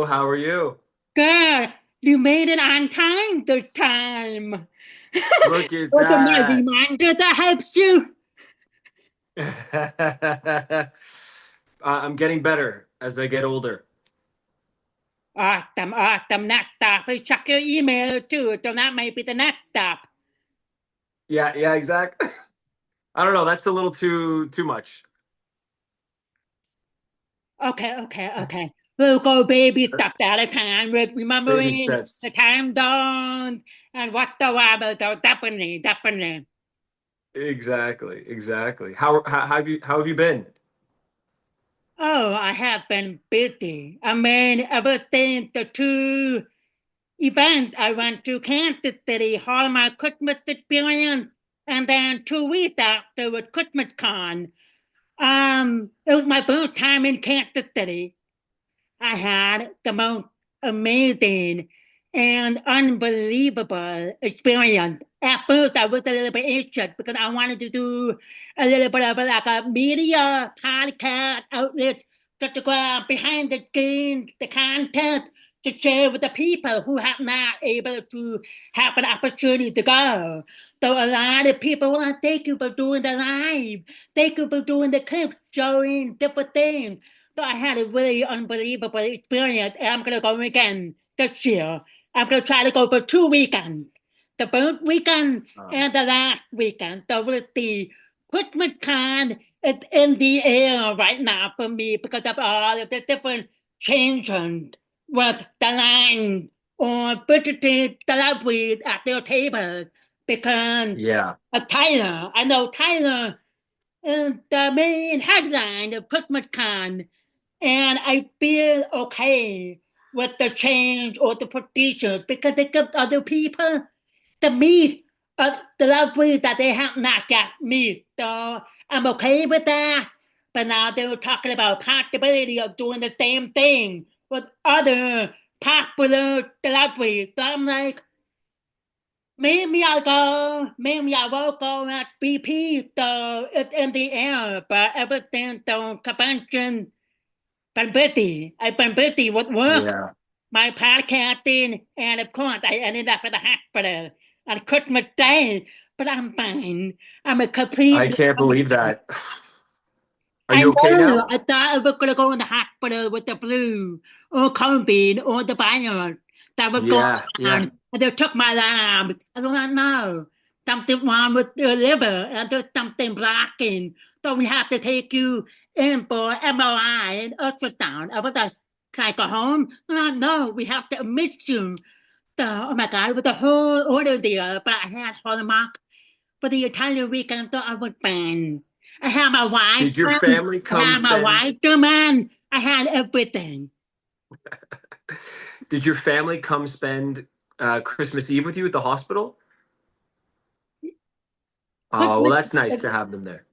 How are you? Good. You made it on time this time. Look at With my that. reminder that helps you. I'm getting better as I get older. Awesome, awesome. Next stop. Please check your email too. So that might be the next stop. Yeah, exactly. I don't know. That's a little too much. Okay. We'll go baby steps at a time with Baby remembering the steps. time zones and whatsoever. So definitely. Exactly. How have you been? Oh, I have been busy. I mean, ever since the two event. I went to Kansas City, Hallmark Christmas experience, and then 2 weeks after was Christmas Con. It was my first time in Kansas City. I had the most amazing and unbelievable experience. At first, I was a little bit anxious because I wanted to do a little bit of like a media podcast outlet just to go behind the scenes, the content to share with the people who have not able to have an opportunity to go. So a lot of people want to thank you for doing the live. Thank you for doing the clips, showing different things. So I had a really unbelievable experience, and I'm gonna go again this year. I'm gonna try to go for 2 weekends. The first weekend Um, and the last weekend. So with the Christmas con, it's in the air right now for me because of all of the different changes with the line or visiting celebrities at their tables. Because yeah. Tyler, I know Tyler is the main headline of Christmas con, and I feel okay with the change or the procedure because it gives other people the meat of the celebrities that they have not yet meet. So I'm okay with that. But now they were talking about possibility of doing the same thing with other popular celebrities. So I'm like, maybe I'll go, maybe I won't go at BP. So it's in the air. But ever since the convention been busy. I've been busy with work, Yeah. my podcasting, and of course, I ended up at the hospital on Christmas Day. But I'm fine. I'm a I complete. can't believe that. Are I you okay know. now? I thought I was gonna go in the hospital with the flu or COVID or the virus that was going Yeah. on, and they took my labs. I don't know. Something wrong with the liver, and there's something blocking. So we have to take you in for MRI and ultrasound. I was like, can I go home? No, we have to admit you. So, oh my God, it was a whole order there, but I had Hallmark for the entire weekend, so I was fine. I had my wife, Did your family I come had my spend wife, man. I had everything. did your family come spend Christmas Eve with you at the hospital? Oh, well, Christmas, that's nice to have them there.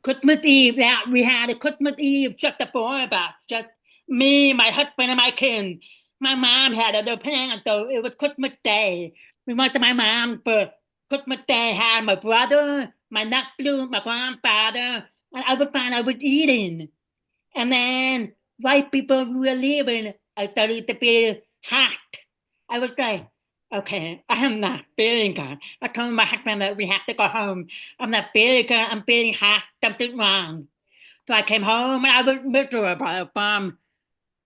Christmas Eve, yeah, we had a Christmas Eve just the four of us, just me, my husband, and my kids. My mom had other plans, so it was Christmas Day. We went to my mom for Christmas Day, had my brother, my nephew, my grandfather, and I was fine, I was eating. And then right before we were leaving, I started to feel hot. I was like, okay, I am not feeling good. I told my husband that we have to go home. I'm not feeling good. I'm feeling hot. Something wrong. So I came home and I was miserable from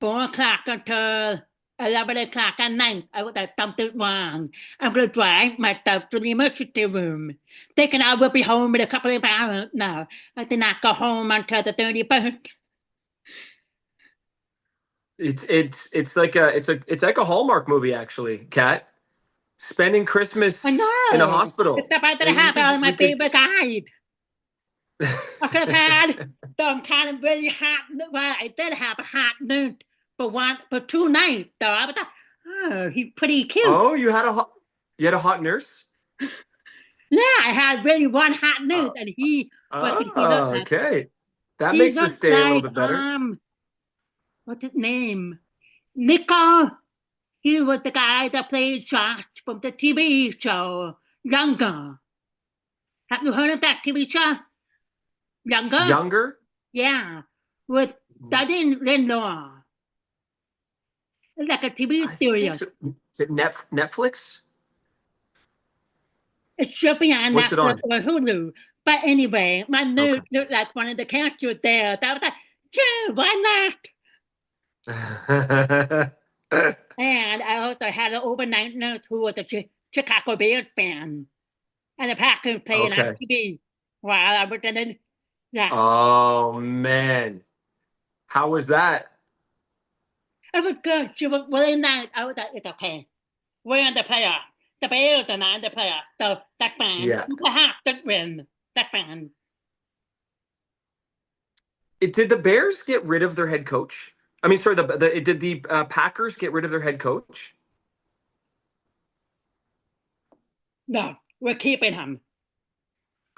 4 o'clock until 11 o'clock at night. I was like, something wrong. I'm going to drive myself to the emergency room, thinking I will be home in a couple of hours. No, I did not go home until the 31st. It's like a Hallmark movie actually, Kat. Spending I Christmas in a know. It's hospital. about to And we have could my we could favorite guide. I could have had some kind of really hot. Well, I did have a hot noon for 2 nights. So I was like, oh, he's pretty cute. Oh, you had a hot nurse? Yeah, I had really one hot noon, Uh, and he looked like okay. That he makes the looked stay a little like bit better. what's his name? Nico. He was the guy that played Josh from the TV show Younger. Have you heard of that TV show? Younger? Younger? Yeah, with Darren Lindor. like a TV I think series. so. Is it Netflix? It should be on What's it Netflix on? or Hulu. But anyway, my Okay. nose looked like one of the characters there. So I was like, sure, why not? And I also had an overnight nurse who was a Chicago Bears fan. And the Packers playing on Okay. TV while I was in it. Yeah, Oh man. How was that? it was good. She was really nice. I was like, it's okay. We're in the playoff. The Bears are not in the playoff. So that's fine. Yeah. You can have to win. That's fine. Did the Bears get rid of their head coach? I mean, sorry, did the Packers get rid of their head coach? No, we're keeping him.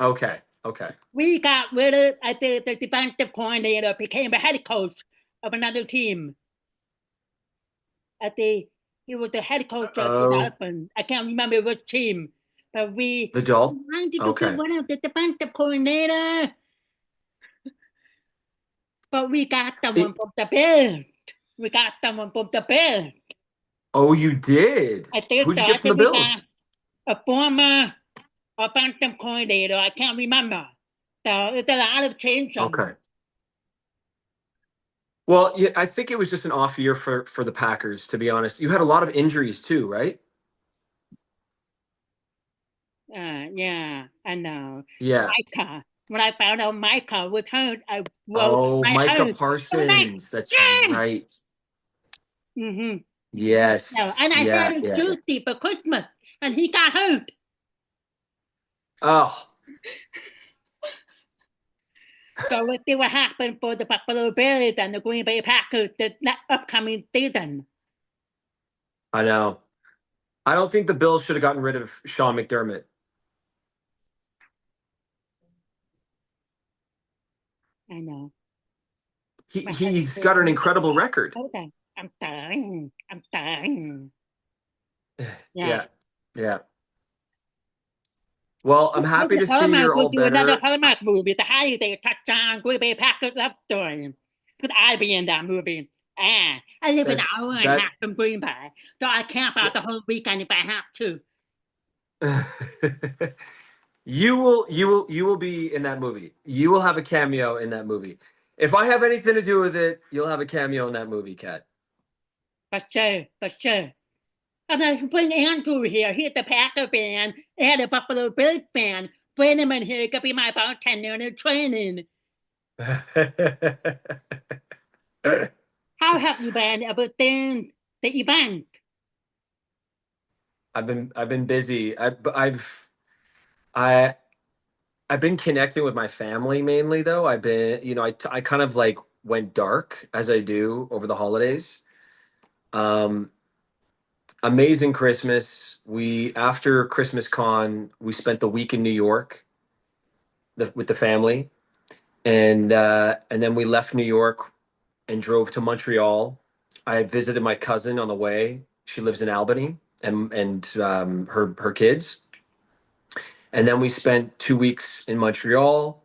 Okay. Okay. We got rid of, I think, the defensive coordinator became the head coach of another team. I think he was the head coach of the Oh, Dolphins. I can't remember which team, but we the Dolph. wanted to get Okay. rid of the defensive coordinator, but we got someone It, from the Bears. We got someone from the Bears. oh, you did. I think Who'd so. you I get from the think we got Bills? a former offensive coordinator. I can't remember. So it's a lot of change. Okay. Well, yeah, I think it was just an off year for the Packers, to be honest. You had a lot of injuries too, right? Yeah, I know. Yeah. Micah. When I found out Micah was hurt, I wrote Oh, my Micah hurt. I was like, Parsons. That's yeah. right. Mm-hmm. No, Yes. and I had Yeah. a Yeah. Yeah. Tuesday for Christmas, and he got hurt. Oh, So let's see what happened for the Buffalo Bills and the Green Bay Packers the upcoming season. I know. I don't think the Bills should have gotten rid of Sean McDermott. I know. My head is He's got an hurting. incredible record. Hold on. I'm dying. I'm dying. Yeah. Yeah. Yeah. Well, I'm happy Maybe to see Hallmark you're will all do another better. Hallmark movie, The Holiday Touchdown Green Bay Packers Love Story. Could I be in that movie? I live an That's hour and a that. half from Green Bay, so I camp out the Well, whole weekend if I have to. you will be in that movie. You will have a cameo in that movie. If I have anything to do with it, you'll have a cameo in that movie, Kat. For sure, for sure. I'm gonna bring Andrew here. He's the Packer fan and a Buffalo Bills fan. Bring him in here. He could be my bartender in the training. How have you been ever since the event? I've been busy. I I've been connecting with my family mainly though. I've been, I kind of like went dark as I do over the holidays. Um, Amazing Christmas. We after Christmas con, we spent the week in New York with the family, and then we left New York and drove to Montreal. I had visited my cousin on the way. She lives in Albany, and her kids. And then we spent 2 weeks in Montreal,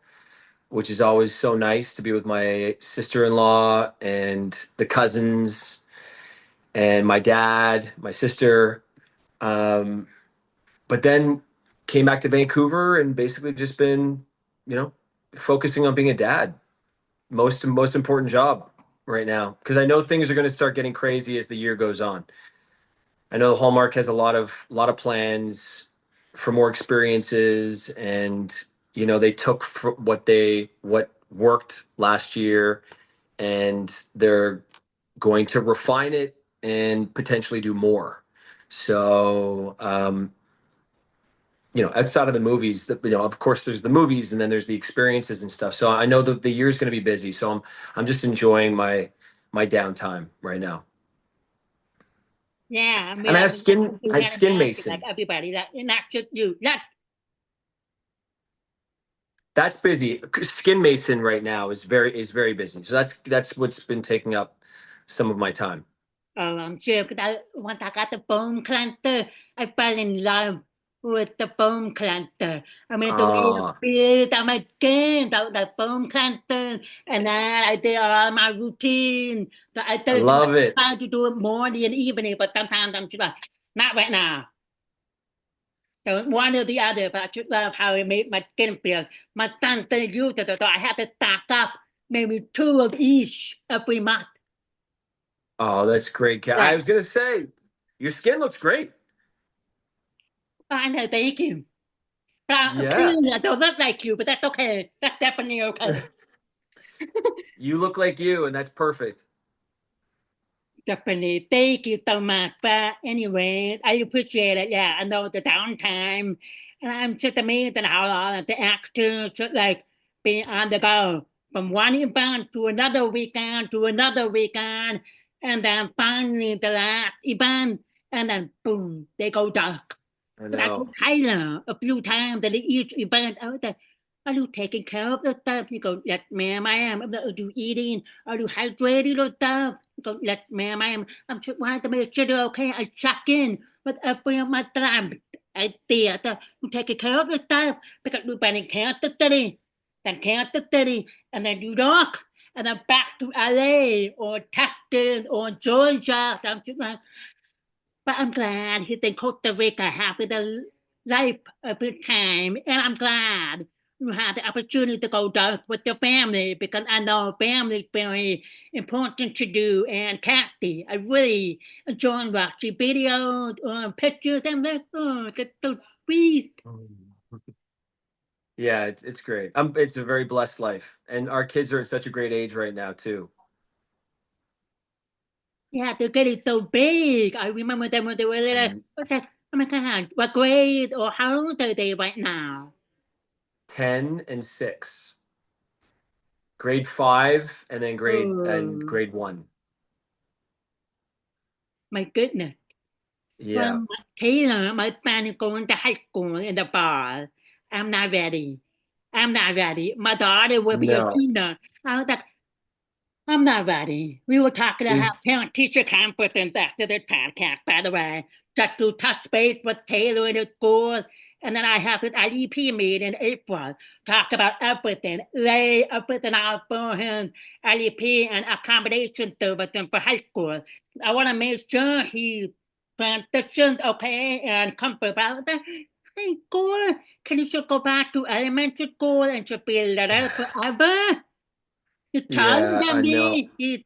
which is always so nice to be with my sister-in-law and the cousins and my dad, my sister. Um, but then came back to Vancouver and basically just been, you know, focusing on being a dad. Most important job right now because I know things are going to start getting crazy as the year goes on. I know Hallmark has a lot of plans for more experiences, and they took what worked last year, and they're going to refine it and potentially do more. So, outside of the movies, that of course, there's the movies, and then there's the experiences and stuff. So I know the year's going to be busy. So I'm just enjoying my downtime right now. Yeah, I mean, And I was going I through have that skin imagine like mason. everybody that, and not just you. Not, That's busy. Skin mason right now is very busy. So that's what's been taking up some of my time. oh, I'm sure because once I got the bone cleanser, I fell in love. with the foam cleanser. I mean, the way it Ah, feels on my skin, the foam cleanser, and then I did all my routine. So I I tell you, love it. I try to do it morning and evening, but sometimes I'm just like, not right now. So one or the other, but I just love how it made my skin feel. My son still uses it, so I have to stock up maybe two of each every month. Oh, that's great, Kat. Yeah, I was gonna say, your skin looks great. I know, thank you. But Yeah. clearly I don't look like you, but that's okay. That's definitely okay. You look like you, and that's perfect. Definitely. Thank you so much. But anyway, I appreciate it. Yeah, I know the downtime. And I'm just amazed at how all of the actors just like be on the go from one event to another weekend to another weekend. And then finally the last event, and then boom, they go dark. I But I told know. Tyler a few times that each event, I was like, are you taking care of the stuff? He goes, yes, ma'am, I am. I'm like, are you eating? Are you hydrating or stuff? He goes, yes, ma'am, I am. I'm trying to make sure they're okay. I check in with every of my time. I see that you taking care of the stuff because you've been in Kansas City, then Kansas City, and then New York, and then back to LA or Texas or Georgia. So I'm just like, but I'm glad he's in Costa Rica having a life of his time. And I'm glad you had the opportunity to go dark with your family because I know family is very important to do. And Kathy, I really enjoy watching videos or pictures. I'm like, oh, that's so sweet. Yeah, it's great. It's a very blessed life, and our kids are at such a great age right now too. Yeah, they're getting so big. I remember them when they were little. And I was like, oh my God, what grade or how old are they right now? 10 and 6, grade 5, and then Oh, grade 1. my goodness. Yeah. Well, Taylor, my son is going to high school in the fall. I'm not ready. I'm not ready. My daughter will be a No. junior. I was like, I'm not ready. We were talking about Is parent teacher conference after this podcast, by the way, just to touch base with Taylor in his school. And then I have an IEP meeting in April, talk about everything, lay everything out for him, IEP and accommodation services for high school. I want to make sure he transitions okay and comfortable. High school, can you just go back to elementary school and just be a little forever? You're taller Yeah, than I know. me.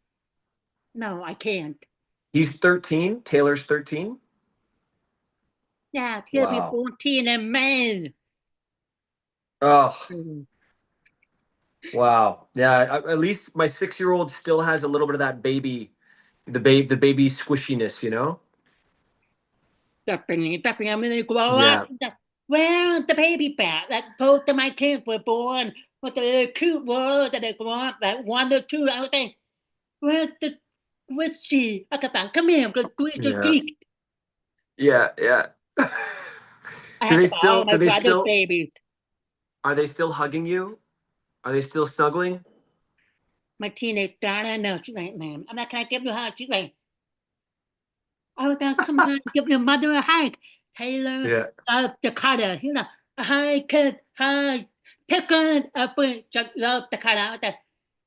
No, I can't. He's 13. Taylor's 13. Yeah, he'll be Wow. 14 in May. Oh, Mm. wow. Yeah, at least my 6-year-old still has a little bit of that the baby squishiness, you know? Definitely, I'm gonna grow up. Yeah. Well, the baby fat that both of my kids were born with the little cute world that they grow up, like one or two. I was like, where's she? I got come here, I'm gonna squeeze your Yeah. cheek. Yeah, yeah. I had to buy all Do my they brother's still babies. are they still hugging you? Are they still snuggling? My teenage daughter, no, she's like, ma'am, I'm not gonna give you a hug. She's like, I was gonna come here and give your mother a hug. Taylor Yeah. loves to cuddle. You know, a hug, kid, hug, tickle, up, just love to cuddle. I was like,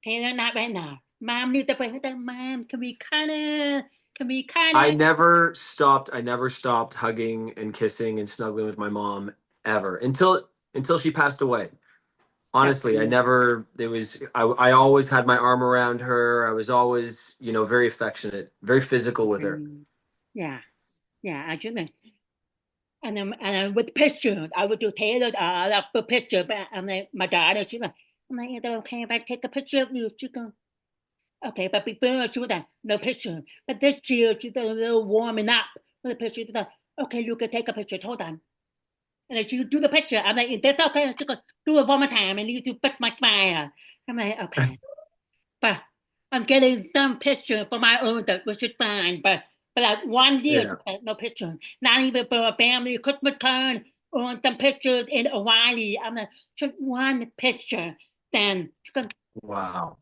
Taylor, not right now. Mom needs to bring her. Mom, can we cuddle? Can we cuddle? I never stopped hugging and kissing and snuggling with my mom ever until she passed away. Honestly, I Definitely. never there was I always had my arm around her. I was always, very affectionate, very physical with her. Yeah, yeah, I should. And then with pictures, I would do Taylor up a picture, but and then my daughter, she's like, I'm like, is it okay if I take a picture of you? She goes, okay, but before she was like, no picture. But this year she's a little warming up with the picture. She's like, okay, you can take a picture. Hold on. And then she do the picture. I'm like, that's okay. She goes, do it one more time. I need to fit my smile. I'm like, okay. But I'm getting some picture for my own that which is fine. But like 1 year, Yeah. no picture. Not even for a family Christmas card or some pictures in Hawaii. I'm like, just one picture. Then she goes, Wow.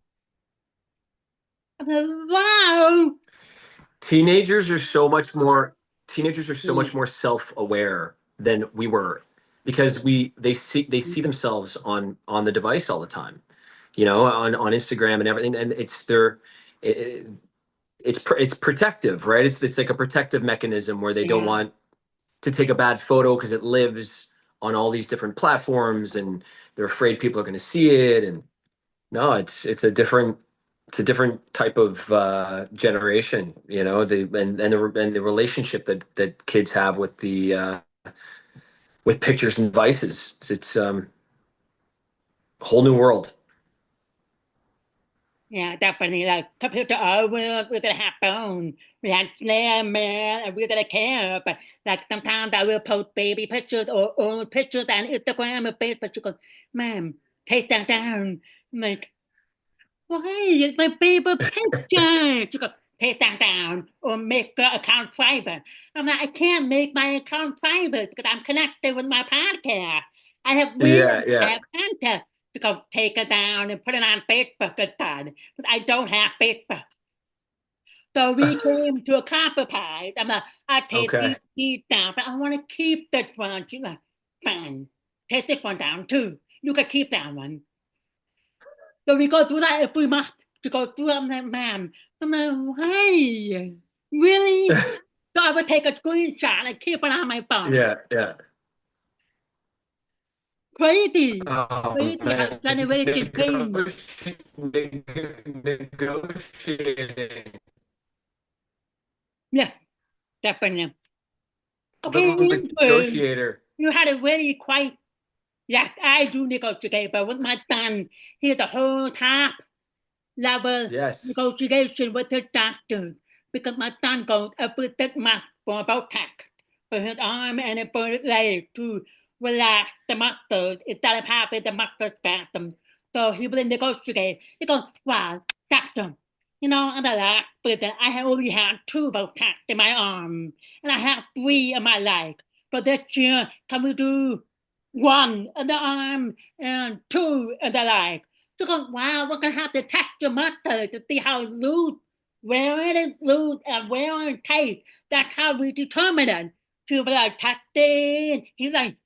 I'm like, wow. Teenagers are so much more teenagers are so Yeah. much more self-aware. than we were, because they see themselves on the device all the time, on Instagram and everything, and it, it's protective, right? It's like a protective mechanism where they don't Yeah. want to take a bad photo because it lives on all these different platforms, and they're afraid people are going to see it. And no, it's a different type of generation, and the relationship that kids have with pictures and devices. It's a whole new world. Yeah, definitely. Like computer we're gonna have phone, we have mail, and we're gonna care. But like sometimes I will post baby pictures or old pictures on Instagram or Facebook. She goes, "Ma'am, take that down." I'm like, why? It's my baby picture. She goes, take that down or make your account private. I'm like, I can't make my account private because I'm connected with my podcast. I have Yeah, really yeah. have content to go take it down and put it on Facebook and done. But I don't have Facebook. So we came to a compromise. I'm like, I take Okay. these down, but I want to keep that one. She's like, fine, take this one down too. You can keep that one. So we go through that every month to go through. I'm like, ma'am, I'm like, why? Really? So I would take a screenshot and keep it on my phone. Yeah, yeah. Crazy. Oh Crazy how man, generation change. negotiating. Yeah, definitely. Okay, Little Andrew, negotiator. you had a really quite, yeah, I do negotiate, but with my son, he had the whole top level Yes. negotiation with the doctor because my son goes every 6 months for a Botox for his arm and for his leg to relax the muscles instead of having the muscle spasm. So he will negotiate. He goes, wow, doctor, in the last visit, I have only had 2 Botox in my arm and I have 3 in my leg. But this year, can we do 1 in the arm and 2 in the leg? So go, wow, we're gonna have to test your muscle to see how loose, where it is loose and where it is tight. That's how we determine it. So we're like testing. He's like,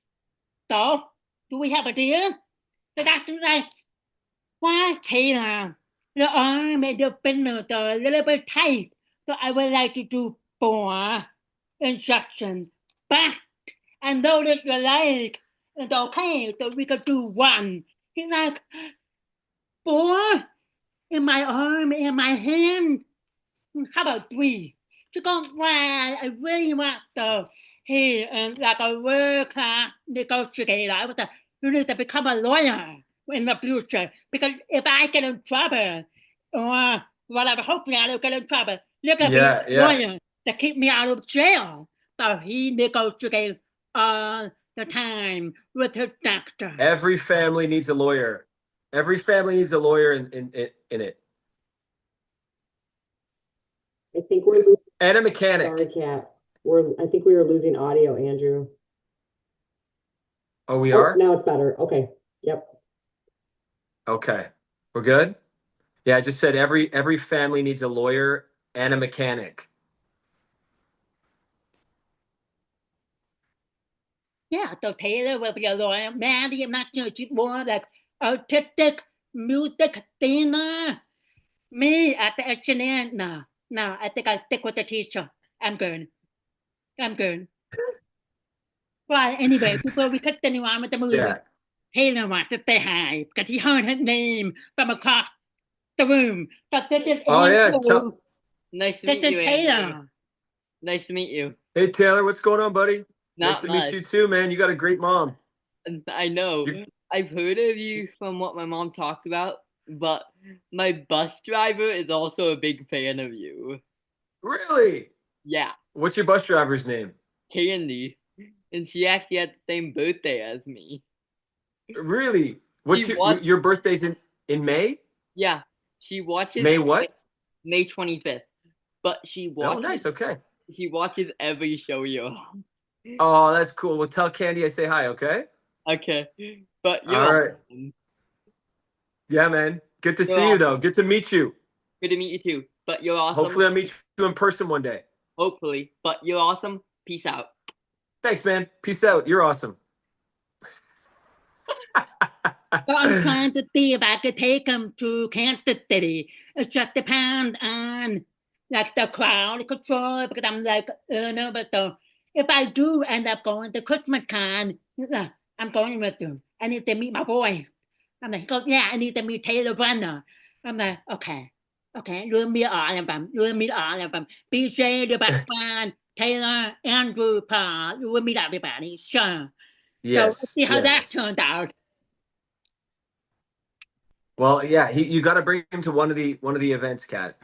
so do we have a deal? The doctor's like, why Taylor? The arm and the fingers are a little bit tight. So I would like to do 4 injections. But I noticed your leg is okay, so we could do 1. He's like, 4? In my arm, in my hand. How about 3? She goes, well, I really want to he like a world class negotiator. I want to really to become a lawyer in the future because if I get in trouble or whatever, hopefully I don't get in trouble. There could be Yeah, a yeah. lawyer to keep me out of jail. So he negotiates all the time with his doctor. Every family needs a lawyer. Every family needs a lawyer in it. I think we're losing, And a sorry, mechanic. Kat. I think we were losing audio, Andrew. Oh, we Oh, are? now it's better. Okay. Yep. Okay. We're good? Yeah, I just said every family needs a lawyer and a mechanic. Yeah, so Taylor will be a lawyer. Maddie, I'm not sure. She's more like artistic, music, singer. Me, at the engineer, no. No, I think I'll stick with the teacher. I'm good. I'm good. Well, anyway, before we continue on with the movie, Yeah. Taylor wants to say hi because he heard his name from across the room. But this is Oh yeah. Andrew. Nice to This meet is you, Andrew. Taylor. Nice to meet you. Hey Taylor, what's going on, buddy? Nice Not to meet much. you too, man. You got a great mom. I know. You I've heard of you from what my mom talked about, but my bus driver is also a big fan of you. really? Yeah, What's your bus driver's name? Candy. And she actually had the same birthday as me. Really? She What's was, your birthday's in May? yeah, she watches May what? May 25th, but Oh, nice. Okay. she watches every show you're on. Oh, that's cool. Well, tell Candy I say hi, okay? Okay, but you're All right. awesome. Yeah, man. Good to You're see you though. awesome. Good to meet you. Good to meet you too. But you're awesome. Hopefully I'll meet you in person one day. Hopefully. But you're awesome. Peace out. Thanks, man. Peace out. You're awesome. So I'm trying to see if I could take him to Kansas City. It just depends on like the crowd control because I'm like, no, but so if I do end up going to Christmas Con, I'm going with you. I need to meet my boy. I'm like, he goes, yeah, I need to meet Taylor Brenner. I'm like, okay, you'll meet all of them. You'll meet all of them. BJ, the best friend, Taylor, Andrew, Paul. You will meet everybody, sure. So let's Yes, see how that yes. turns out. Well, yeah, you got to bring him to one of the events, Kat.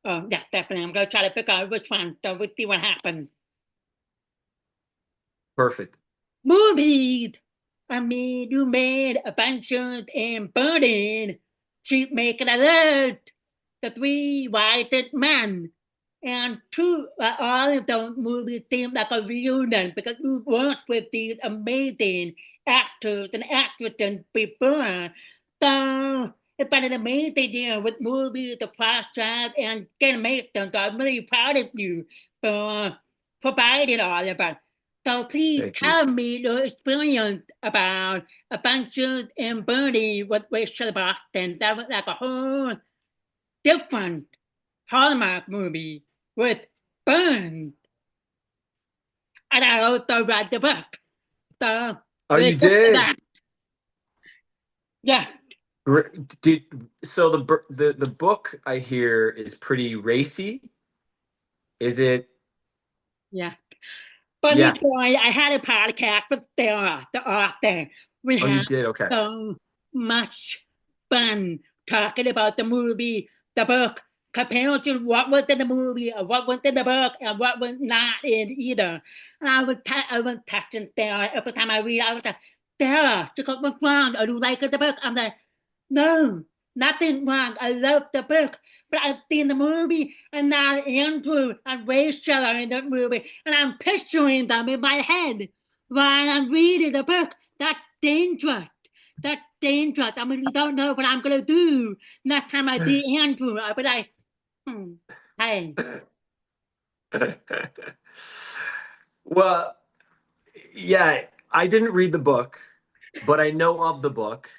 Oh, yeah, definitely. I'm gonna try to figure out which one, so we'll see what happens. Perfect. Movies! I mean, you made Adventures in Burning, Cheap Making Alert, The Three Wisest Men, and two, all of those movies seem like a reunion because you worked with these amazing actors and actresses before. So it's been an amazing year with movies, the process, and animation. So I'm really proud of you for providing all of us. So please Thank you. tell me your experience about Adventures in Burning with Rachel Boston. That was like a whole different Hallmark movie with Burns. And I also read the book. So Oh, you let's get to that. did. Yeah, Did so the book I hear is pretty racy. Is it? yeah. Funny Yeah. story, I had a podcast with Sarah, the author. We Oh, you had did. Okay. so much fun talking about the movie, the book, comparing to what was in the movie and what was in the book and what was not in either. And I was texting Sarah every time I read. I was like, Sarah, she goes, what's wrong? Are you liking the book? I'm like, no, nothing wrong. I love the book, but I've seen the movie, and now Andrew and Rachel are in the movie, and I'm picturing them in my head while I'm reading the book. That's dangerous. That's dangerous. I mean, you don't know what I'm gonna do next time I see Andrew. I'll be like, hey, Well, yeah, I didn't read the book, but I know of the book,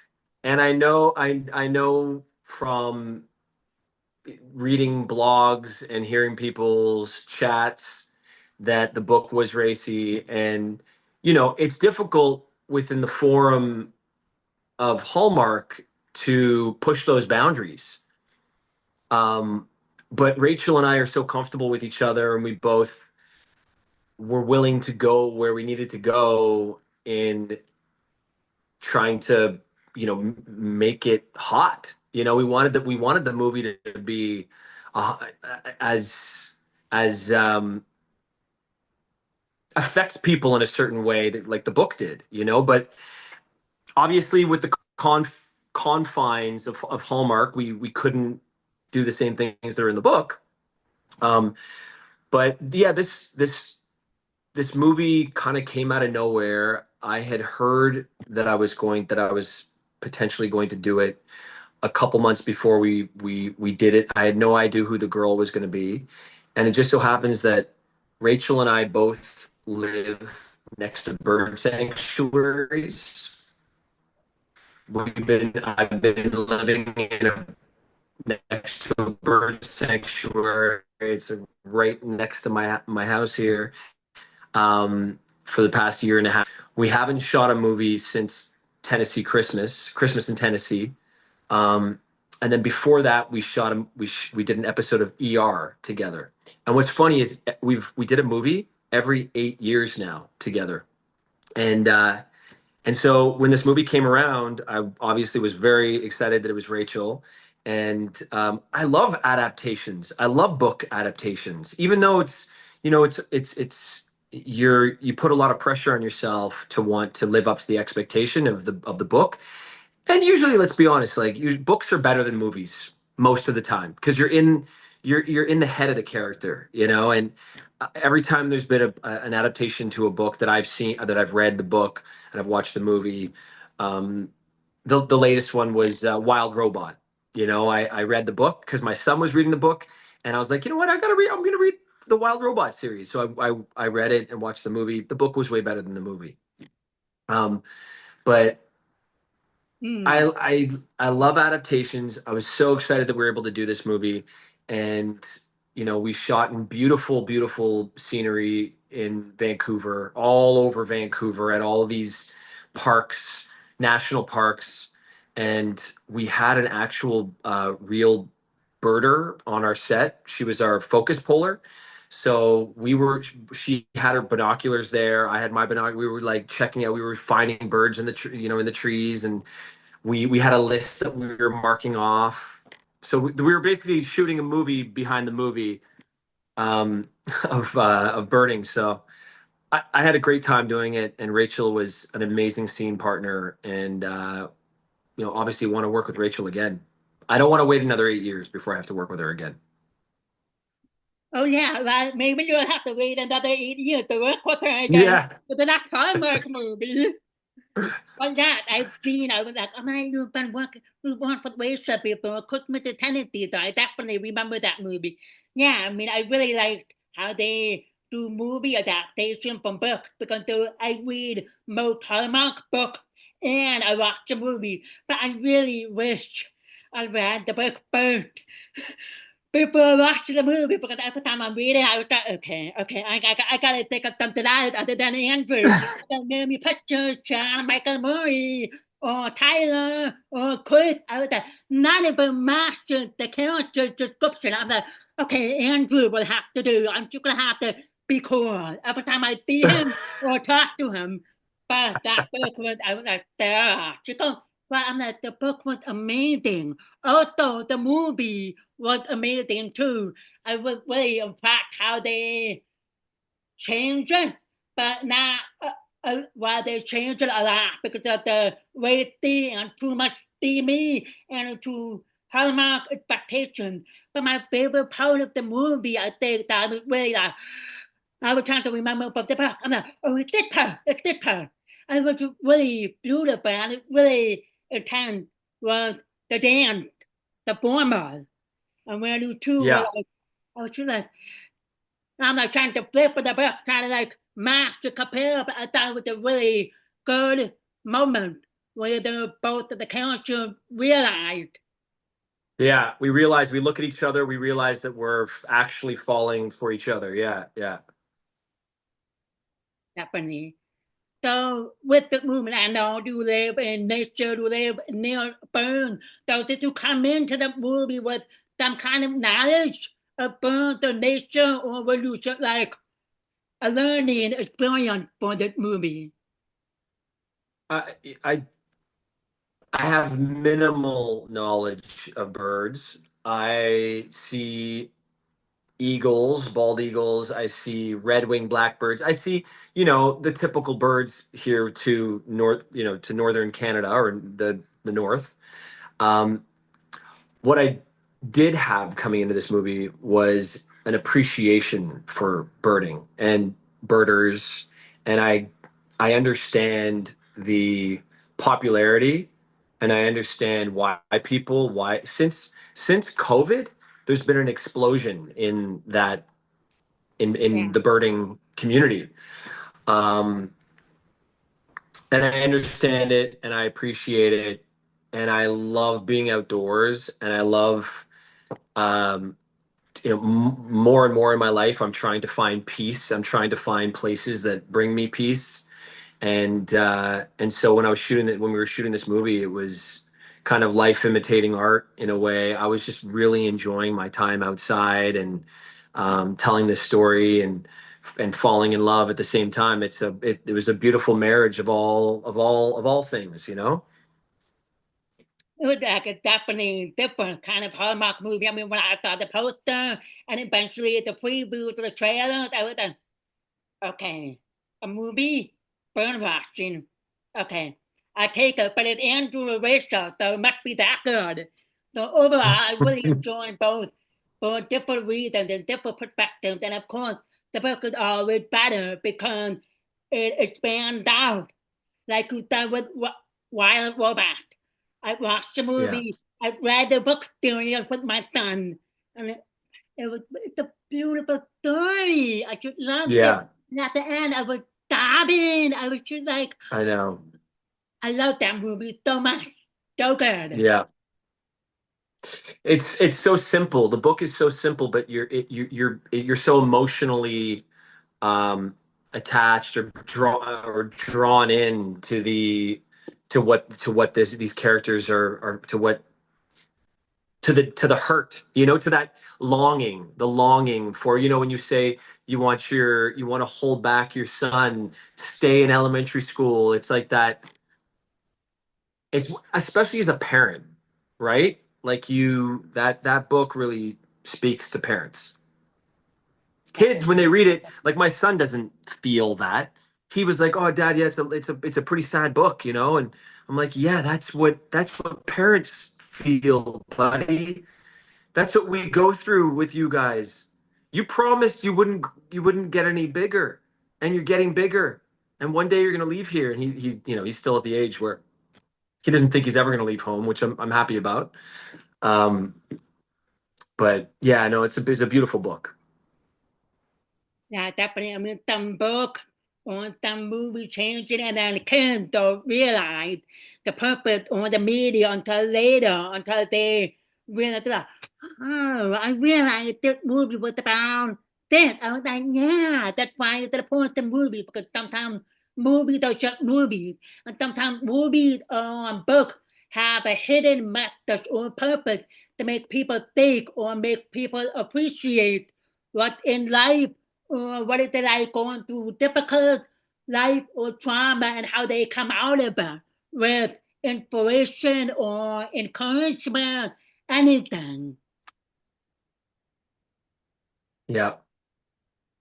and I know from reading blogs and hearing people's chats that the book was racy, and it's difficult within the forum of Hallmark to push those boundaries. Um, but Rachel and I are so comfortable with each other, and we both were willing to go where we needed to go in trying to, make it hot. We wanted the movie to be uh, as affects people in a certain way that like the book did, but obviously with the confines of Hallmark, we couldn't do the same things that are in the book. Um, but yeah, this movie kind of came out of nowhere. I had heard that I was potentially going to do it a couple months before we did it. I had no idea who the girl was going to be, and it just so happens that Rachel and I both live next to bird sanctuaries. I've been living next to a bird sanctuary. It's right next to my house here. For the past year and a half, we haven't shot a movie since Tennessee Christmas in Tennessee. Um, and then before that, we did an episode of ER together. And what's funny is we did a movie every 8 years now together. And so when this movie came around, I obviously was very excited that it was Rachel. And I love adaptations. I love book adaptations, even though it's you put a lot of pressure on yourself to want to live up to the expectation of the book. And usually, let's be honest, like books are better than movies most of the time because you're in the head of the character, and every time there's been an adaptation to a book that I've read the book and I've watched the movie. um, the latest one was Wild Robot. I read the book because my son was reading the book, and I was like, you know what, I'm gonna read the Wild Robot series. So I read it and watched the movie. The book was way better than the movie. Um, but Hmm. I love adaptations. I was so excited that we were able to do this movie, and we shot in beautiful, beautiful scenery in Vancouver, all over Vancouver, at all of these parks, national parks, and we had an actual real birder on our set. She was our focus puller. So she had her binoculars there. I had my binoculars. We were like checking out. We were finding birds in in the trees, and we had a list that we were marking off. So we were basically shooting a movie behind the movie, of birding. So I had a great time doing it, and Rachel was an amazing scene partner, and obviously want to work with Rachel again. I don't want to wait another 8 years before I have to work with her again. Oh yeah, well, maybe you'll have to wait another 8 years to work with her again Yeah, for the next Hallmark movie. Well, that I've seen, I was like, oh man, you've been working, we worked with Rachel before, Christmas to Tennessee, so I definitely remember that movie. Yeah, I mean, I really liked how they do movie adaptation from books because I read most Hallmark books and I watch the movie, but I really wish I read the book first before watching the movie because every time I'm reading, I was like, okay, I gotta think of something else other than Andrew. Maybe pictures, John, Michael Murray, or Tyler, or Chris. I was like, none of them matched the character description. I'm like, okay, Andrew will have to do. I'm just gonna have to be cool every time I see him or talk to him. But that book was, I was like, there, chico. But I'm like, the book was amazing. Also, the movie was amazing too. I was really impressed how they changed it, but not well, they changed it a lot because of the rating and too much TV and too Hallmark expectations. But my favorite part of the movie, I think that was really like I was trying to remember from the book. I'm like, oh, it's this part. And it was really beautiful and it really intense was the dance, the formal. And when you two were yeah, like, I was just like, I'm like trying to flip with the book, trying to like match to compare, but I thought it was a really good moment where the both of the characters realized yeah. We look at each other. We realize that we're actually falling for each other. Yeah, yeah. definitely. So with the movement, I know you live in nature, you live near burn. So did you come into the movie with some kind of knowledge of burns or nature, or were you just like a learning experience for the movie? I I I have minimal knowledge of birds. I see eagles, bald eagles. I see red-winged blackbirds. I see, the typical birds here to to northern Canada or the north. Um, what I did have coming into this movie was an appreciation for birding and birders, and I understand the popularity, and I understand why since COVID, there's been an explosion in that Yeah. in the birding community. Um, and I understand it, and I appreciate it, and I love being outdoors, and I love um, more and more in my life, I'm trying to find peace. I'm trying to find places that bring me peace. And so when we were shooting this movie, it was kind of life imitating art in a way. I was just really enjoying my time outside and telling this story and falling in love at the same time. It was a beautiful marriage of all things. It was like a definitely different kind of Hallmark movie. I mean, when I saw the poster and eventually the preview to the trailer, I was like, okay, a movie, burn watching. Okay, I take it, but it's Andrew Rachel, so it must be that good. So overall, I really enjoyed both different reasons and different perspectives. And of course, the book is always better because it expands out like you said with Wild Robot. I watched the Yeah. movie. I read the book series with my son, and it's a beautiful story. I just loved it. Yeah, And at the end, I was sobbing. I was just like, I know. I love that movie so much. So good. Yeah. It's so simple. The book is so simple, but you're so emotionally um attached or drawn in to what these characters are to what to the hurt, to that longing, the longing for, when you say you want to hold back your son, stay in elementary school. It's like that. It's especially as a parent, right? Like that book really speaks to parents. Kids, when they read it, like my son doesn't feel that. He was like, "Oh, Dad, yeah, it's a pretty sad book, And I'm like, "Yeah, that's what parents feel, buddy. That's what we go through with you guys. You promised you wouldn't get any bigger, and you're getting bigger. And one day you're gonna leave here." And he's still at the age where he doesn't think he's ever gonna leave home, which I'm happy about. Um, but yeah, no, it's a beautiful book. Yeah, definitely. I mean, some book or some movie change it, and then kids don't realize the purpose or the media until later, until they realize, like, oh, I realized this movie was about this. I was like, yeah, that's why it's the point of the movie, because sometimes movies are just movies, and sometimes movies or books have a hidden message or purpose to make people think or make people appreciate what in life what is it like going through difficult life or trauma and how they come out of it with inspiration or encouragement, anything. Yeah,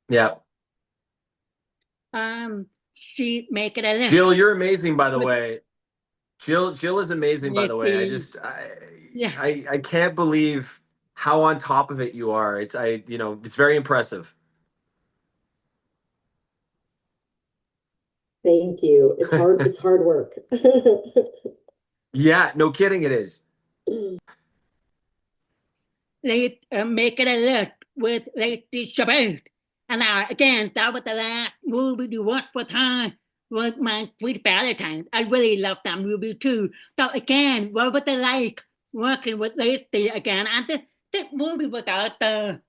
yeah. She make it a list Jill, you're amazing, by the with way. Jill is amazing, by the way. I the just I yeah. I, I can't believe how on top of it you are. It's very impressive. Thank you. It's hard work. Yeah, no kidding, it is. They make it a list with like the Shabbat. And again, that was the last movie to watch with her was my Sweet Valentine. I really love that movie too. So again, what was it like working with Lacey again? And this movie was out there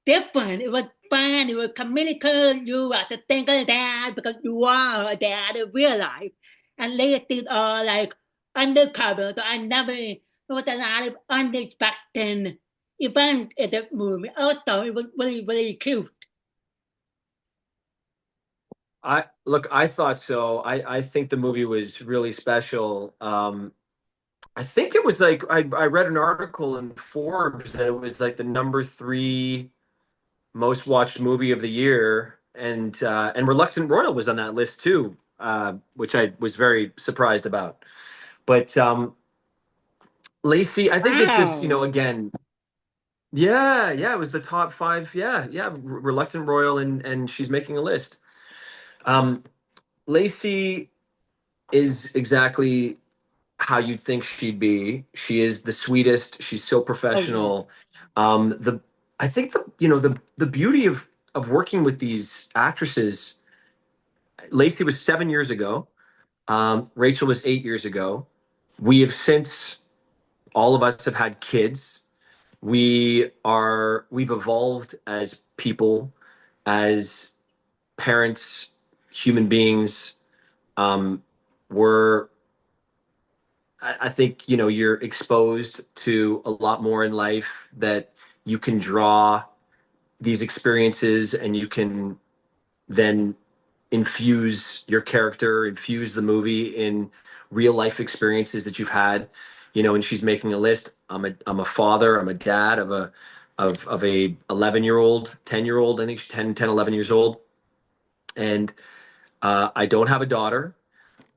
different. It was fun. It was communicative. You are the single dad because you are a dad in real life. And Lacey's are like undercover. So I never, there was a lot of unexpected events in the movie. Also, it was really, really cute. I thought so. I think the movie was really special. I think it was like I read an article in Forbes that it was like the number three most watched movie of the year, and Reluctant Royal was on that list too, which I was very surprised about. But Lacey, I think it's just Wow. again, yeah, yeah, it was the top five. Yeah, yeah, Reluctant Royal, and she's making a list. Um, Lacey is exactly how you'd think she'd be. She is the sweetest. She's so Oh, yeah. professional. The I think the beauty of working with these actresses. Lacey was 7 years ago. Rachel was 8 years ago. We have since all of us have had kids. We've evolved as people, as parents, human beings. We're I think you're exposed to a lot more in life that you can draw these experiences, and you can then infuse your character, infuse the movie in real life experiences that you've had. And she's making a list. I'm a father, I'm a dad of a 11-year-old, 10-year-old. I think she's 10, 11 years old. And I don't have a daughter,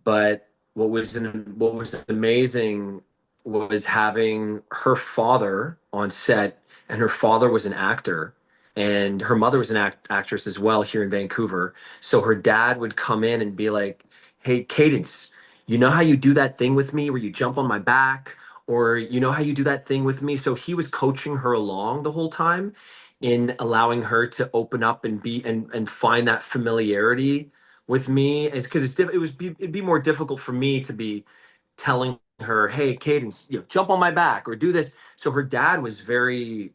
but what was amazing was having her father on set, and her father was an actor, and her mother was an actress as well here in Vancouver. So her dad would come in and be like, "Hey, Cadence, you know how you do that thing with me where you jump on my back, or you know how you do that thing with me?" So he was coaching her along the whole time, in allowing her to open up and be and find that familiarity with me, is because it'd be more difficult for me to be telling her, "Hey, Cadence, jump on my back or do this." So her dad was really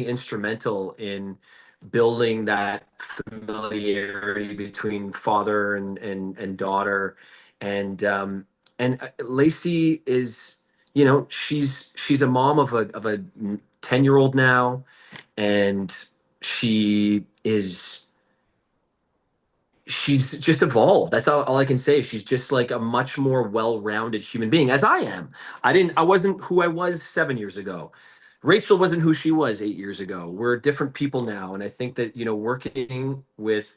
instrumental in building that familiarity between father and daughter, and Lacey is, she's a mom of a 10-year-old now, and she is she's just evolved. That's all I can say. She's just like a much more well-rounded human being, as I am. I wasn't who I was 7 years ago. Rachel wasn't who she was 8 years ago. We're different people now. And I think that, working with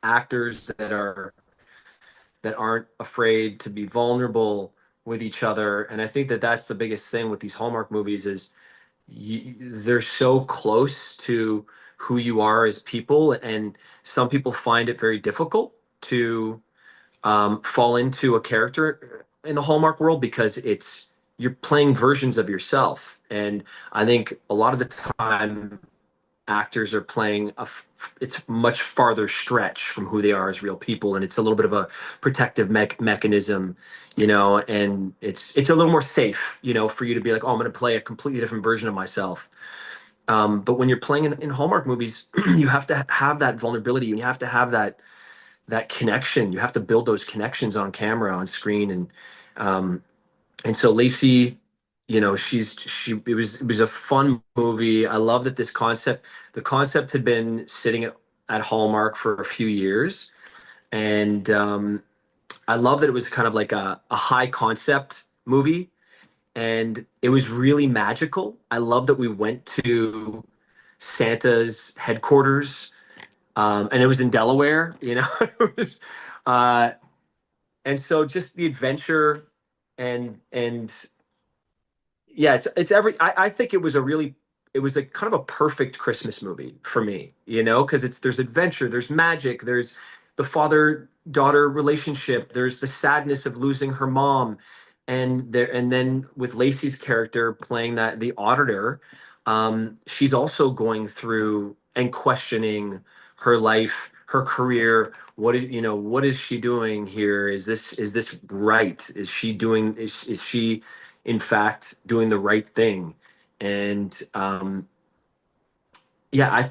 actors that aren't afraid to be vulnerable with each other. And I think that that's the biggest thing with these Hallmark movies is they're so close to who you are as people, and some people find it very difficult to fall into a character in the Hallmark world because you're playing versions of yourself, and I think a lot of the time actors are playing it's much farther stretch from who they are as real people, and it's a little bit of a protective mechanism, and it's a little more safe, for you to be like, oh, I'm going to play a completely different version of myself. But when you're playing in Hallmark movies, you have to have that vulnerability, and you have to have that connection. You have to build those connections on camera, on screen, um, and so Lacey, it was a fun movie. I love that the concept had been sitting at Hallmark for a few years, and I love that it was kind of like a high concept movie, and it was really magical. I love that we went to Santa's headquarters, and it was in Delaware. It was, uh, and so just the adventure and yeah, I think it was a kind of a perfect Christmas movie for me, because there's adventure, there's magic, there's the father-daughter relationship, there's the sadness of losing her mom, and then with Lacey's character playing the auditor, she's also going through and questioning her life, her career. What is she doing here? Is this right? Is she in fact doing the right thing? And yeah,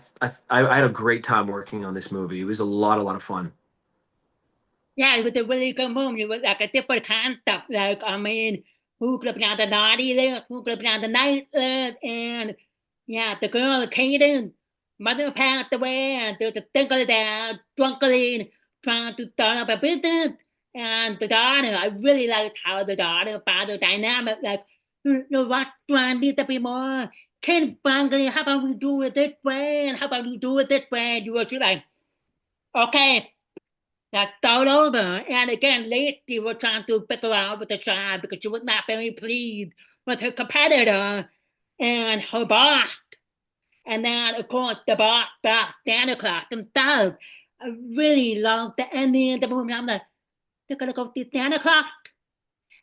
I had a great time working on this movie. It was a lot of fun. Yeah, it was a really good movie. It was like a different concept. Like, I mean, who could have been on the naughty list? Who could have been on the nice list? And yeah, the girl, Kaden, mother passed away, and there's a single dad struggling, trying to start up a business. And the daughter, I really liked how the daughter father dynamic, like, what do I need to be more kid friendly? How about we do it this way? And how about we do it this way? And you were just like, okay. That start over. And again, Lacey was trying to figure out with the child because she was not very pleased with her competitor and her boss. And then, of course, the boss, Santa Claus himself. I really loved the ending of the movie. I'm like, they're going to go see Santa Claus.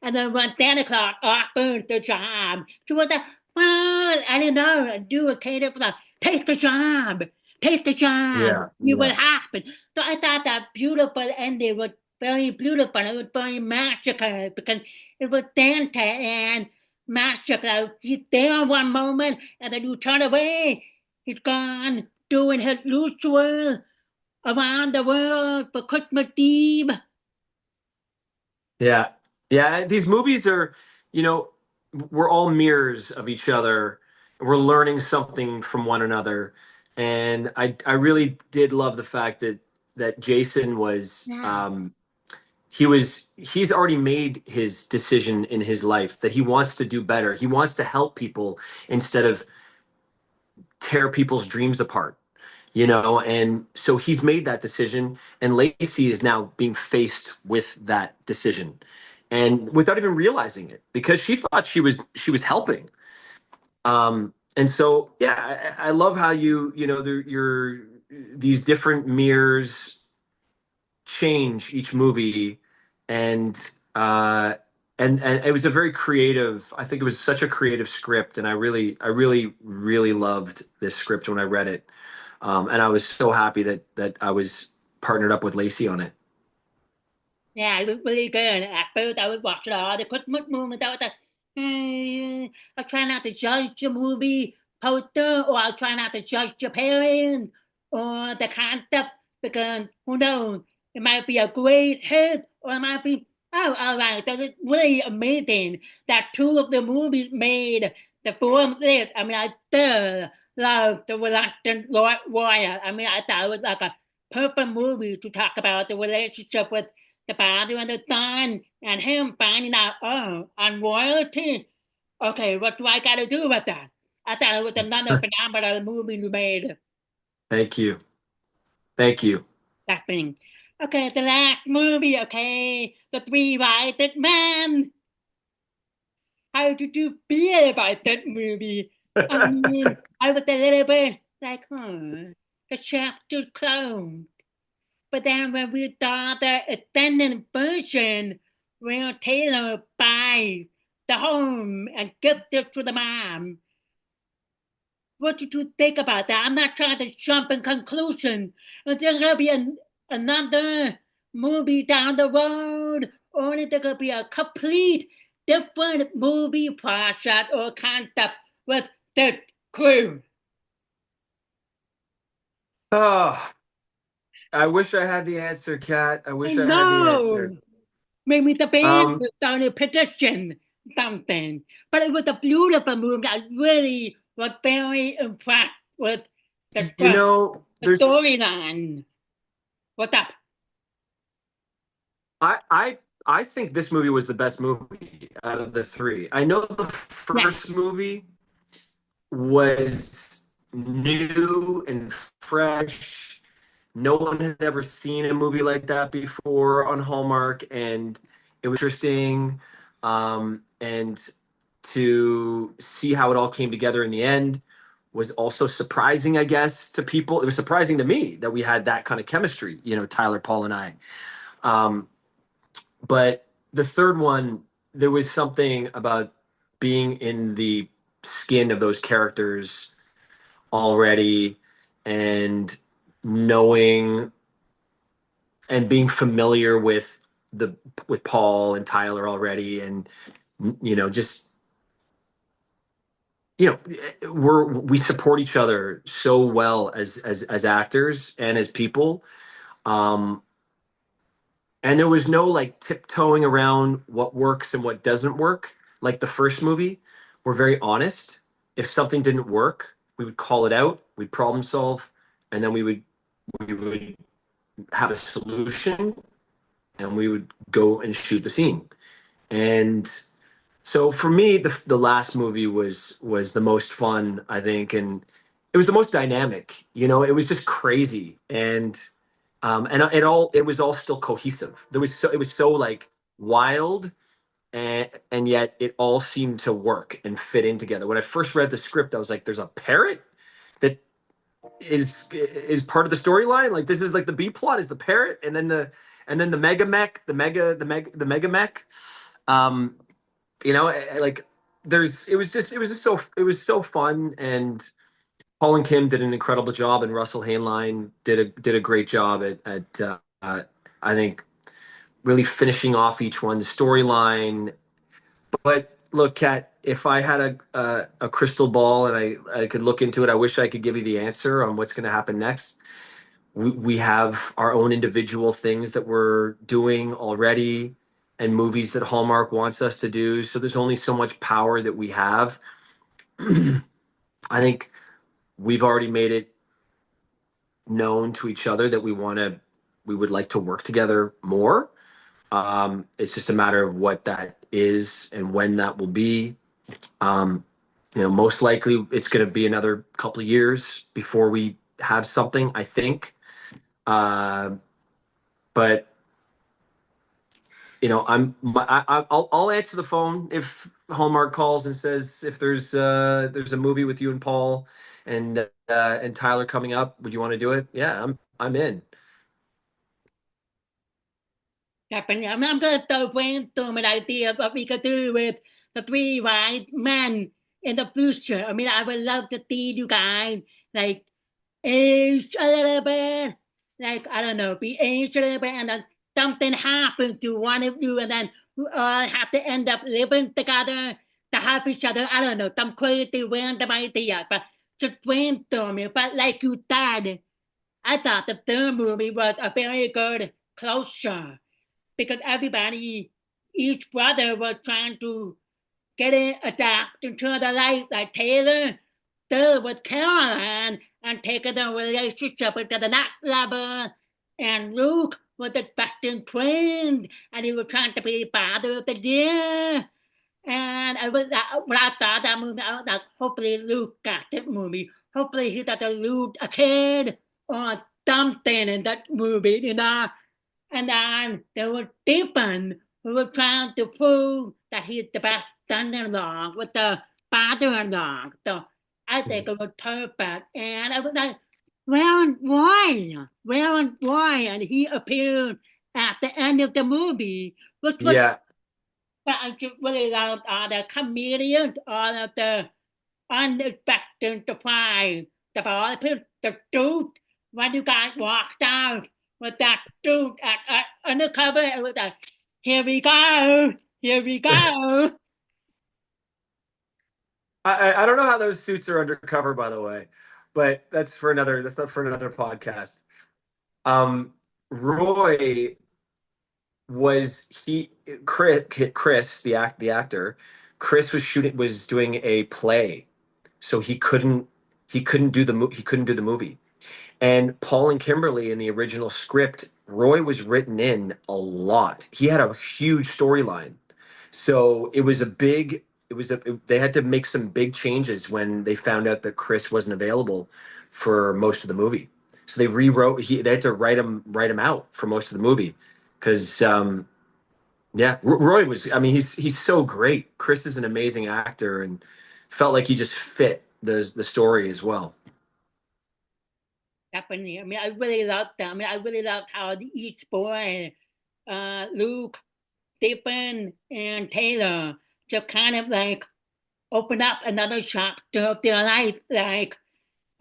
And then when Santa Claus offered the job, she was like, well, I didn't know. Do a cater for take the job. Take the job. Yeah, You will yeah. happen. So I thought that beautiful ending was very beautiful. It was very magical because it was Santa and magical. He's there one moment and then you turn away. He's gone doing his usual around the world for Christmas Eve. Yeah. Yeah. These movies are, you know, we're all mirrors of each other. We're learning something from one another. And I really did love the fact that Jason Yeah. he's already made his decision in his life that he wants to do better. He wants to help people instead of tear people's dreams apart, and so he's made that decision, and Lacey is now being faced with that decision, and without even realizing it, because she thought she was helping. And so yeah, I love how your these different mirrors change each movie, and and it was a very creative. I think it was such a creative script, and I really loved this script when I read it, and I was so happy that I was partnered up with Lacey on it. Yeah, it was really good. At first, I was watching all the Christmas movies. I was like, I'll try not to judge the movie poster, or I'll try not to judge the parents or the concept, because who knows? It might be a great hit, or it might be, oh, all right. So it's really amazing that two of the movies made the film list. I mean, I still love The Reluctant Warrior. I mean, I thought it was like a perfect movie to talk about the relationship with the father and the son, and him finding out, oh, on royalty. Okay, what do I got to do with that? I thought it was another phenomenal movie you made. Thank you, thank you. That thing. Okay, the last movie. Okay, the Three Wisest Men. How did you feel about that movie? I mean, I was a little bit like, the chapter closed. But then when we saw the extended version where Taylor buys the home and gives it to the mom, what did you think about that? I'm not trying to jump in conclusion. Is there gonna be another movie down the road, or is there gonna be a complete different movie project or concept with the crew? Oh, I wish I had the answer, Kat. I I wish I had the answer. know. Maybe the band Um, was on a petition, something. But it was a beautiful movie. I really was very impressed with the you script, know, the storyline. What's up? I I I think this movie was the best movie out of the three. I know the Yeah, first movie was new and fresh. No one had ever seen a movie like that before on Hallmark, and it was interesting. And to see how it all came together in the end was also surprising, I guess, to people. It was surprising to me that we had that kind of chemistry, Tyler, Paul, and I. Um, but the third one, there was something about being in the skin of those characters already, and knowing and being familiar the with Paul and Tyler already, and just we support each other so well as actors and as people. um and there was no like tiptoeing around what works and what doesn't work like the first movie. We're very honest. If something didn't work, we would call it out, we'd problem solve, and then we would have a solution, and we would go and shoot the scene. And so for me, the last movie was the most fun, I think, and it was the most dynamic. It was just crazy, and it was all still cohesive. It was so like wild, and yet it all seemed to work and fit in together. When I first read the script, I was like, "There's a parrot that is part of the storyline. Like this is like the B plot is the parrot, and then the mega mech, the mega mech. Um, like it was just so fun, and Paul and Kim did an incredible job, and Russell Hainline did a great job at I think really finishing off each one's storyline. But look, Kat, if I had a crystal ball and I could look into it, I wish I could give you the answer on what's going to happen next. We have our own individual things that we're doing already, and movies that Hallmark wants us to do. So there's only so much power that we have. I think we've already made it known to each other that we would like to work together more. It's just a matter of what that is and when that will be. Um, Most likely it's going to be another couple of years before we have something, I think. Uh, but I'll answer the phone if Hallmark calls and says if there's a movie with you and Paul and Tyler coming up. Would you want to do it? Yeah, I'm in. Definitely. I mean, I'm going to brainstorm an idea of what we could do with the three wise men in the future. I mean, I would love to see you guys like age a little bit, like I don't know, be aged a little bit, and then something happens to one of you, and then have to end up living together to help each other. I don't know, some crazy random idea, but just brainstorming. But like you said, I thought the third movie was a very good closure because everybody, each brother was trying to get it adapted to the life. Like Taylor still with Caroline and taking the relationship into the next level. And Luke was expecting twins and he was trying to be father of the year. And when I saw that movie, I was like, hopefully Luke got that movie. Hopefully he doesn't lose a kid or something in that movie, you know. And then there was Stephen who was trying to prove that he's the best son-in-law with the father-in-law. So I think it was perfect. And I was like, where and why? And he appeared at the end of the movie, which was Yeah. but I just really loved all the comedians, all of the unexpected surprise, the politics, the truth. When you guys walked out with that truth at undercover, it was like, here we go, here we go. I don't know how those suits are undercover, by the way, but that's not for another podcast. Roy was he Chris the actor. Chris was doing a play, so he couldn't do the movie. And Paul and Kimberly in the original script, Roy was written in a lot. He had a huge storyline. So they had to make some big changes when they found out that Chris wasn't available for most of the movie. So they had to write him out for most of the movie because yeah, Roy was, I mean, he's so great. Chris is an amazing actor and felt like he just fit the story as well. Definitely. I mean, I really loved them. I mean, I really loved how each boy, Luke, Stephen, and Taylor, just kind of like open up another chapter of their life, like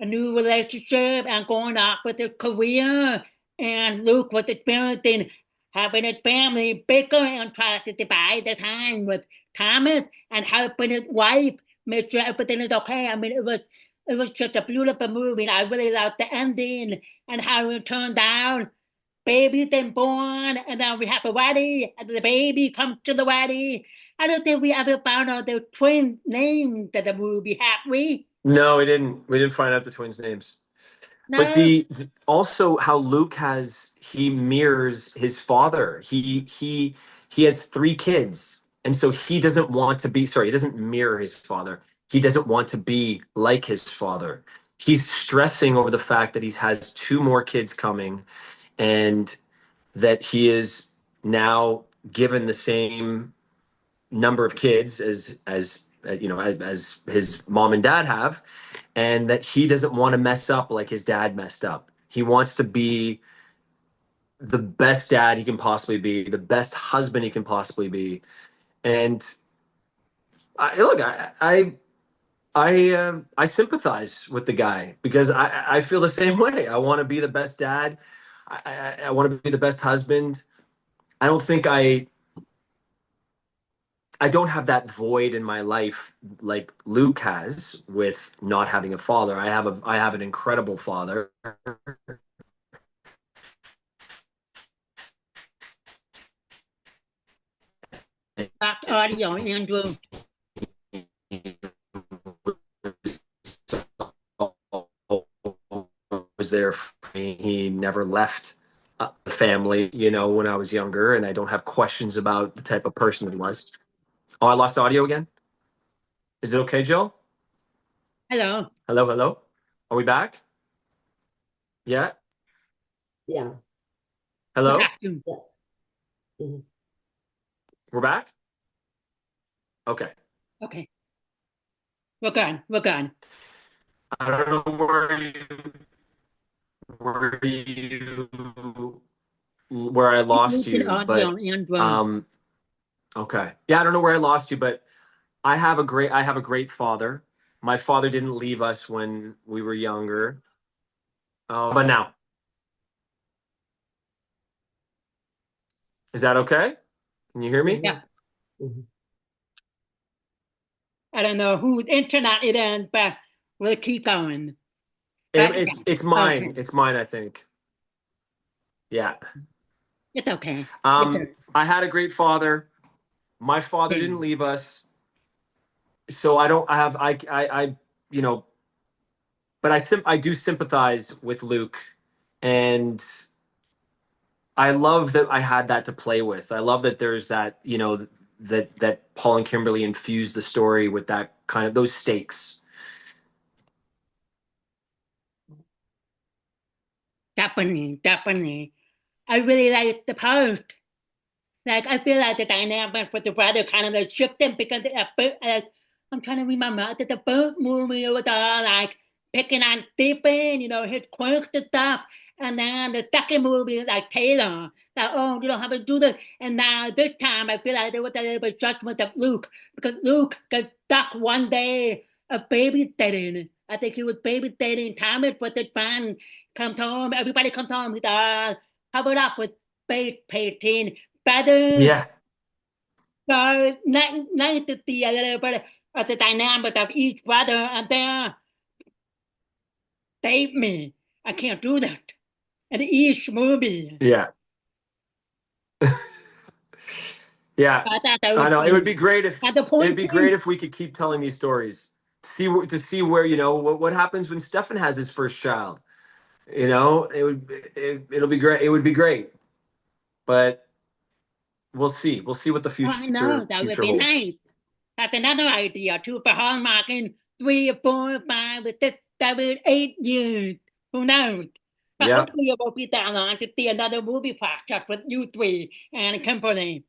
a new relationship and going off with their career. And Luke was experiencing having his family bigger and trying to divide the time with Thomas and helping his wife make sure everything is okay. I mean, it was just a beautiful movie. And I really loved the ending and how it turned out. Baby's then born, and then we have a wedding, and the baby comes to the wedding. I don't think we ever found out the twin names of the movie, have we? No, we didn't find out the twins' names. But No. also how he mirrors his father. He has three kids, and so he doesn't want to be. Sorry, he doesn't mirror his father. He doesn't want to be like his father. He's stressing over the fact that he has two more kids coming, and that he is now given the same number of kids as his mom and dad have, and that he doesn't want to mess up like his dad messed up. He wants to be the best dad he can possibly be, the best husband he can possibly be. And look, I sympathize with the guy because I feel the same way. I want to be the best dad. I want to be the best husband. I don't think I don't have that void in my life like Luke has with not having a father. I have an incredible father. Back audio, Andrew. Was there for me. He never left the family, when I was younger, and I don't have questions about the type of person he was. Oh, I lost audio again. Is it okay, Jill? Hello. Hello, hello. Are we back? Yeah. Yeah. Hello. Yeah. Mhm. We're back. Okay. Okay. We're good. We're good. I don't know where you where I lost Losing you, but audio, Andrew. um, okay. Yeah, I don't know where I lost you, but I have a great father. My father didn't leave us when we were younger. But now, is that okay? Can you hear me? Yeah. Mhm. I don't know whose internet it is, but we'll keep going. It, But it's yeah, okay. mine. It's mine, I think. Yeah. It's okay. It's okay. I had a great father. My father didn't leave us, so I don't. I have. I you know, but I do sympathize with Luke, and I love that I had that to play with. I love that there's that, that Paul and Kimberly infused the story with that kind of those stakes. Definitely, definitely. I really like the part. Like I feel like the dynamic with the brother kind of like shifted because I'm trying to remember that the first movie was like picking on Stephen, his quirks and stuff. And then the second movie is like Taylor, like, oh, you don't have to do this. And now this time I feel like there was a little bit judgment of Luke because Luke got stuck one day of babysitting. I think he was babysitting Thomas with his friend. Comes home, everybody comes home, he's covered up with face painting better. Yeah, So nice to see a little bit of the dynamic of each brother and then save me. I can't do that. In each movie. yeah, yeah. I thought that was I know it would be funny. great if At the it'd point be great too. if we could keep telling these stories. To see where what happens when Stefan has his first child. It'll be great. It would be great, but we'll see what the Oh, I know, that would future be holds. nice. That's another idea too for Hallmark in 3, 4, 5, 6, 7, 8 years. Who knows? But Yeah, hopefully it won't be that long to see another movie project with you three and company.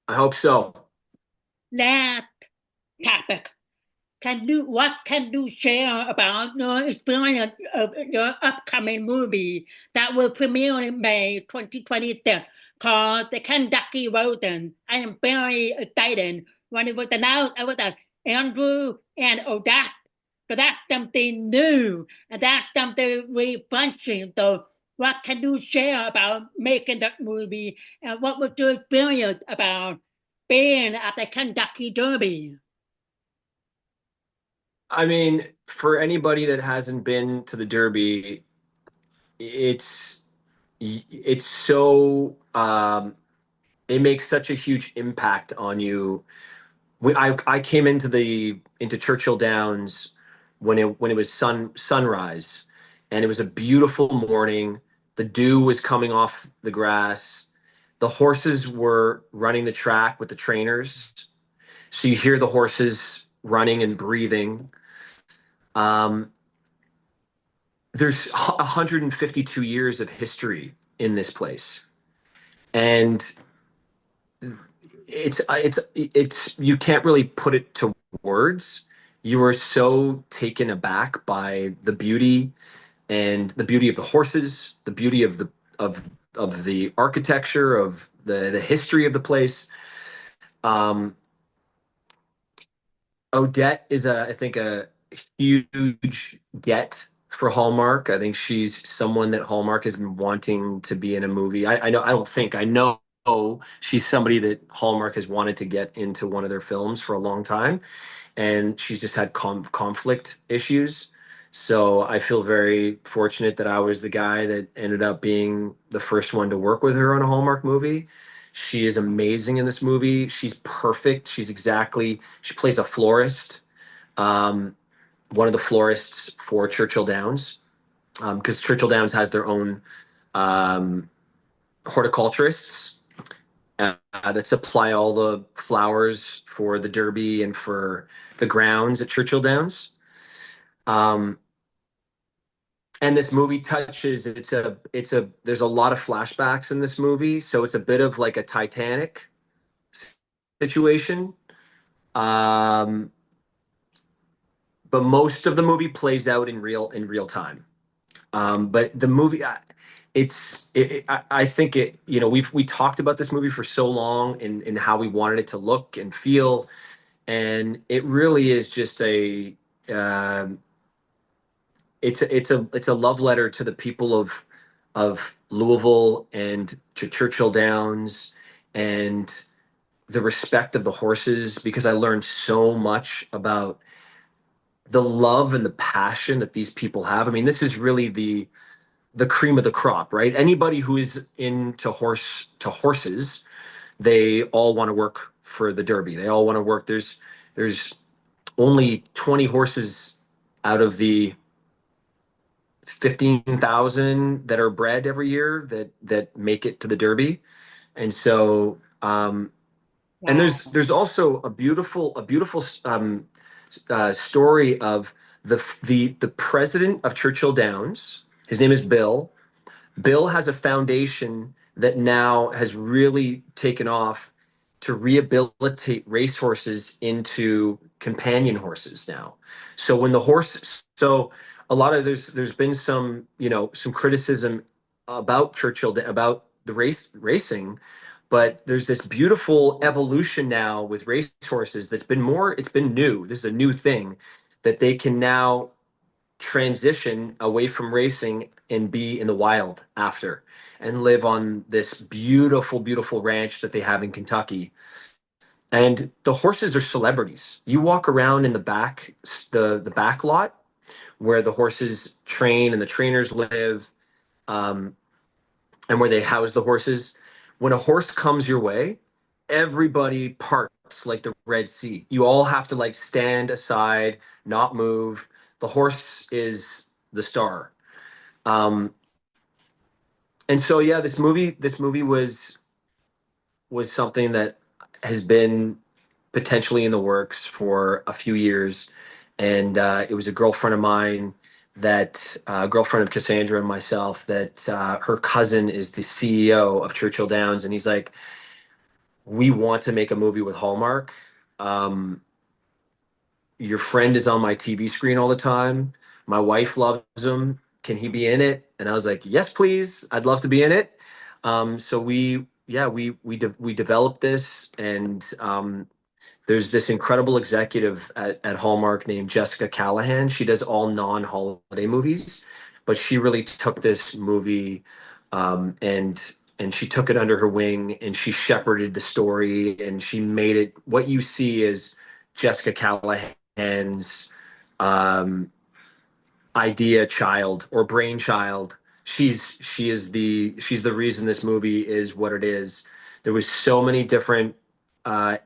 I hope so. Last topic. What can you share about your experience of your upcoming movie that will premiere in May 2026 called The Kentucky Rodent? I am very excited. When it was announced, I was like, Andrew and Odette. So that's something new and that's something refreshing. So what can you share about making that movie and what was your experience about being at the Kentucky Derby? I mean, for anybody that hasn't been to the Derby, it's it's so it makes such a huge impact on you. I came into Churchill Downs when it was sunrise, and it was a beautiful morning. The dew was coming off the grass. The horses were running the track with the trainers, so you hear the horses running and breathing. Um, there's 152 years of history in this place, and it's you can't really put it to words. You are so taken aback by the beauty and the beauty of the horses, the beauty of the architecture, of the history of the place. um Odette is I think a huge get for Hallmark. I think she's someone that Hallmark has been wanting to be in a movie. I know, I don't think, I know she's somebody that Hallmark has wanted to get into one of their films for a long time, and she's just had conflict issues. So I feel very fortunate that I was the guy that ended up being the first one to work with her on a Hallmark movie. She is amazing in this movie. She's perfect. She plays a florist, um, one of the florists for Churchill Downs, because Churchill Downs has their own um, horticulturists that supply all the flowers for the Derby and for the grounds at Churchill Downs. Um, and this movie touches there's a lot of flashbacks in this movie, so it's a bit of like a Titanic situation. Um, but most of the movie plays out in real time. But the movie, I think it, we talked about this movie for so long and how we wanted it to look and feel, and it really is just um it's a love letter to the people of Louisville and to Churchill Downs and the respect of the horses, because I learned so much about the love and the passion that these people have. I mean, this is really the cream of the crop, right? Anybody who is into horses, they all want to work for the Derby. They all want to work. There's only 20 horses out of the 15,000 that are bred every year that make it to the Derby. And so and Wow. there's also a beautiful story of the president of Churchill Downs. His name is Bill. Bill has a foundation that now has really taken off to rehabilitate racehorses into companion horses now. So when the horse, so a lot of there's been some some criticism about Churchill about the racing, but there's this beautiful evolution now with racehorses that's been more. It's been new. This is a new thing that they can now transition away from racing and be in the wild after and live on this beautiful, beautiful ranch that they have in Kentucky. And the horses are celebrities. You walk around in the back lot where the horses train and the trainers live, um, and where they house the horses. When a horse comes your way, everybody parts like the Red Sea. You all have to like stand aside, not move. The horse is the star. Um, and so yeah, this movie was something that has been potentially in the works for a few years, and it was a girlfriend of mine that girlfriend of Cassandra and myself that her cousin is the CEO of Churchill Downs, and he's like, we want to make a movie with Hallmark. Um, your friend is on my TV screen all the time. My wife loves him. Can he be in it? And I was like, yes, please. I'd love to be in it. So we developed this, and there's this incredible executive at Hallmark named Jessica Callahan. She does all non-holiday movies, but she really took this movie and she took it under her wing and she shepherded the story and she made it what you see is Jessica Callahan's um, idea child or brainchild. She's the reason this movie is what it is. There was so many different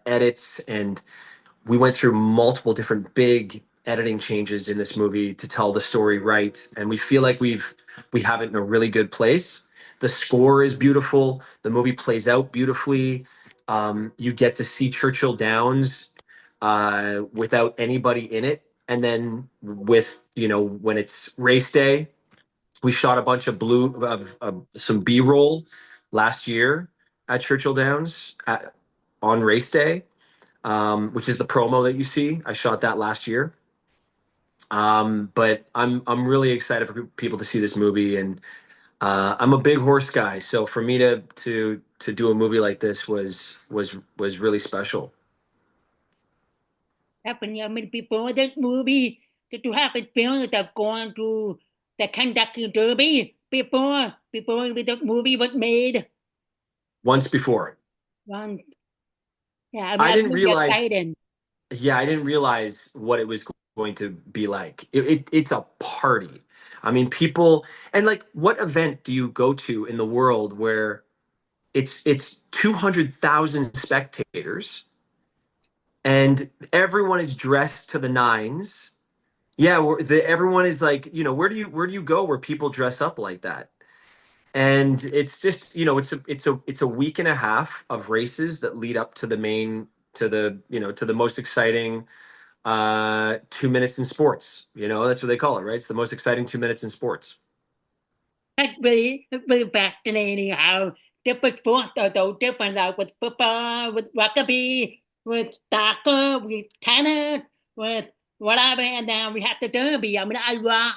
edits, and we went through multiple different big editing changes in this movie to tell the story right, and we feel like we have it in a really good place. The score is beautiful. The movie plays out beautifully. You get to see Churchill Downs without anybody in it, and then with when it's race day, we shot a bunch of some B-roll last year at Churchill Downs on race day, which is the promo that you see. I shot that last year. But I'm really excited for people to see this movie, and I'm a big horse guy, so for me to do a movie like this was really special. Happened, I mean, before that movie, did you happen feel that I've gone to the Kentucky Derby before the movie was made? Once before, One, yeah, I mean, I I'm didn't really realize. excited. Yeah, I didn't realize what it was going to be like. It's a party. I mean, people, and like, what event do you go to in the world where it's 200,000 spectators and everyone is dressed to the nines? Yeah, everyone is like, where do you go where people dress up like that? And it's just, it's a week and a half of races that lead up to the main to the most exciting 2 minutes in sports. That's what they call it, right? It's the most exciting 2 minutes in sports. Like really fascinating how different sports are so different, like with football, with rugby, with soccer, with tennis, with whatever, and then we have the derby. I mean, I watch.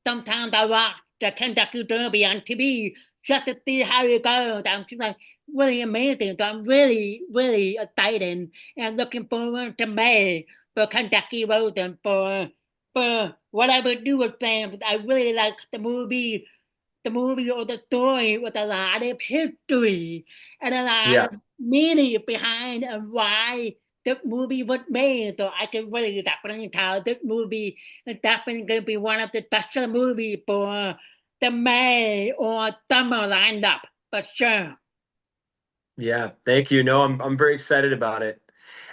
Sometimes I watch the Kentucky Derby on TV just to see how it goes. I'm just like really amazing. So I'm really, really excited and looking forward to May for Kentucky Road and for whatever do with fans. I really like the movie or the story with a lot of history and a lot Yeah. of meaning behind and why the movie was made. So I can really definitely tell this movie is definitely going to be one of the special movies for the May or summer lineup for sure. Yeah, thank you. No, I'm very excited about it.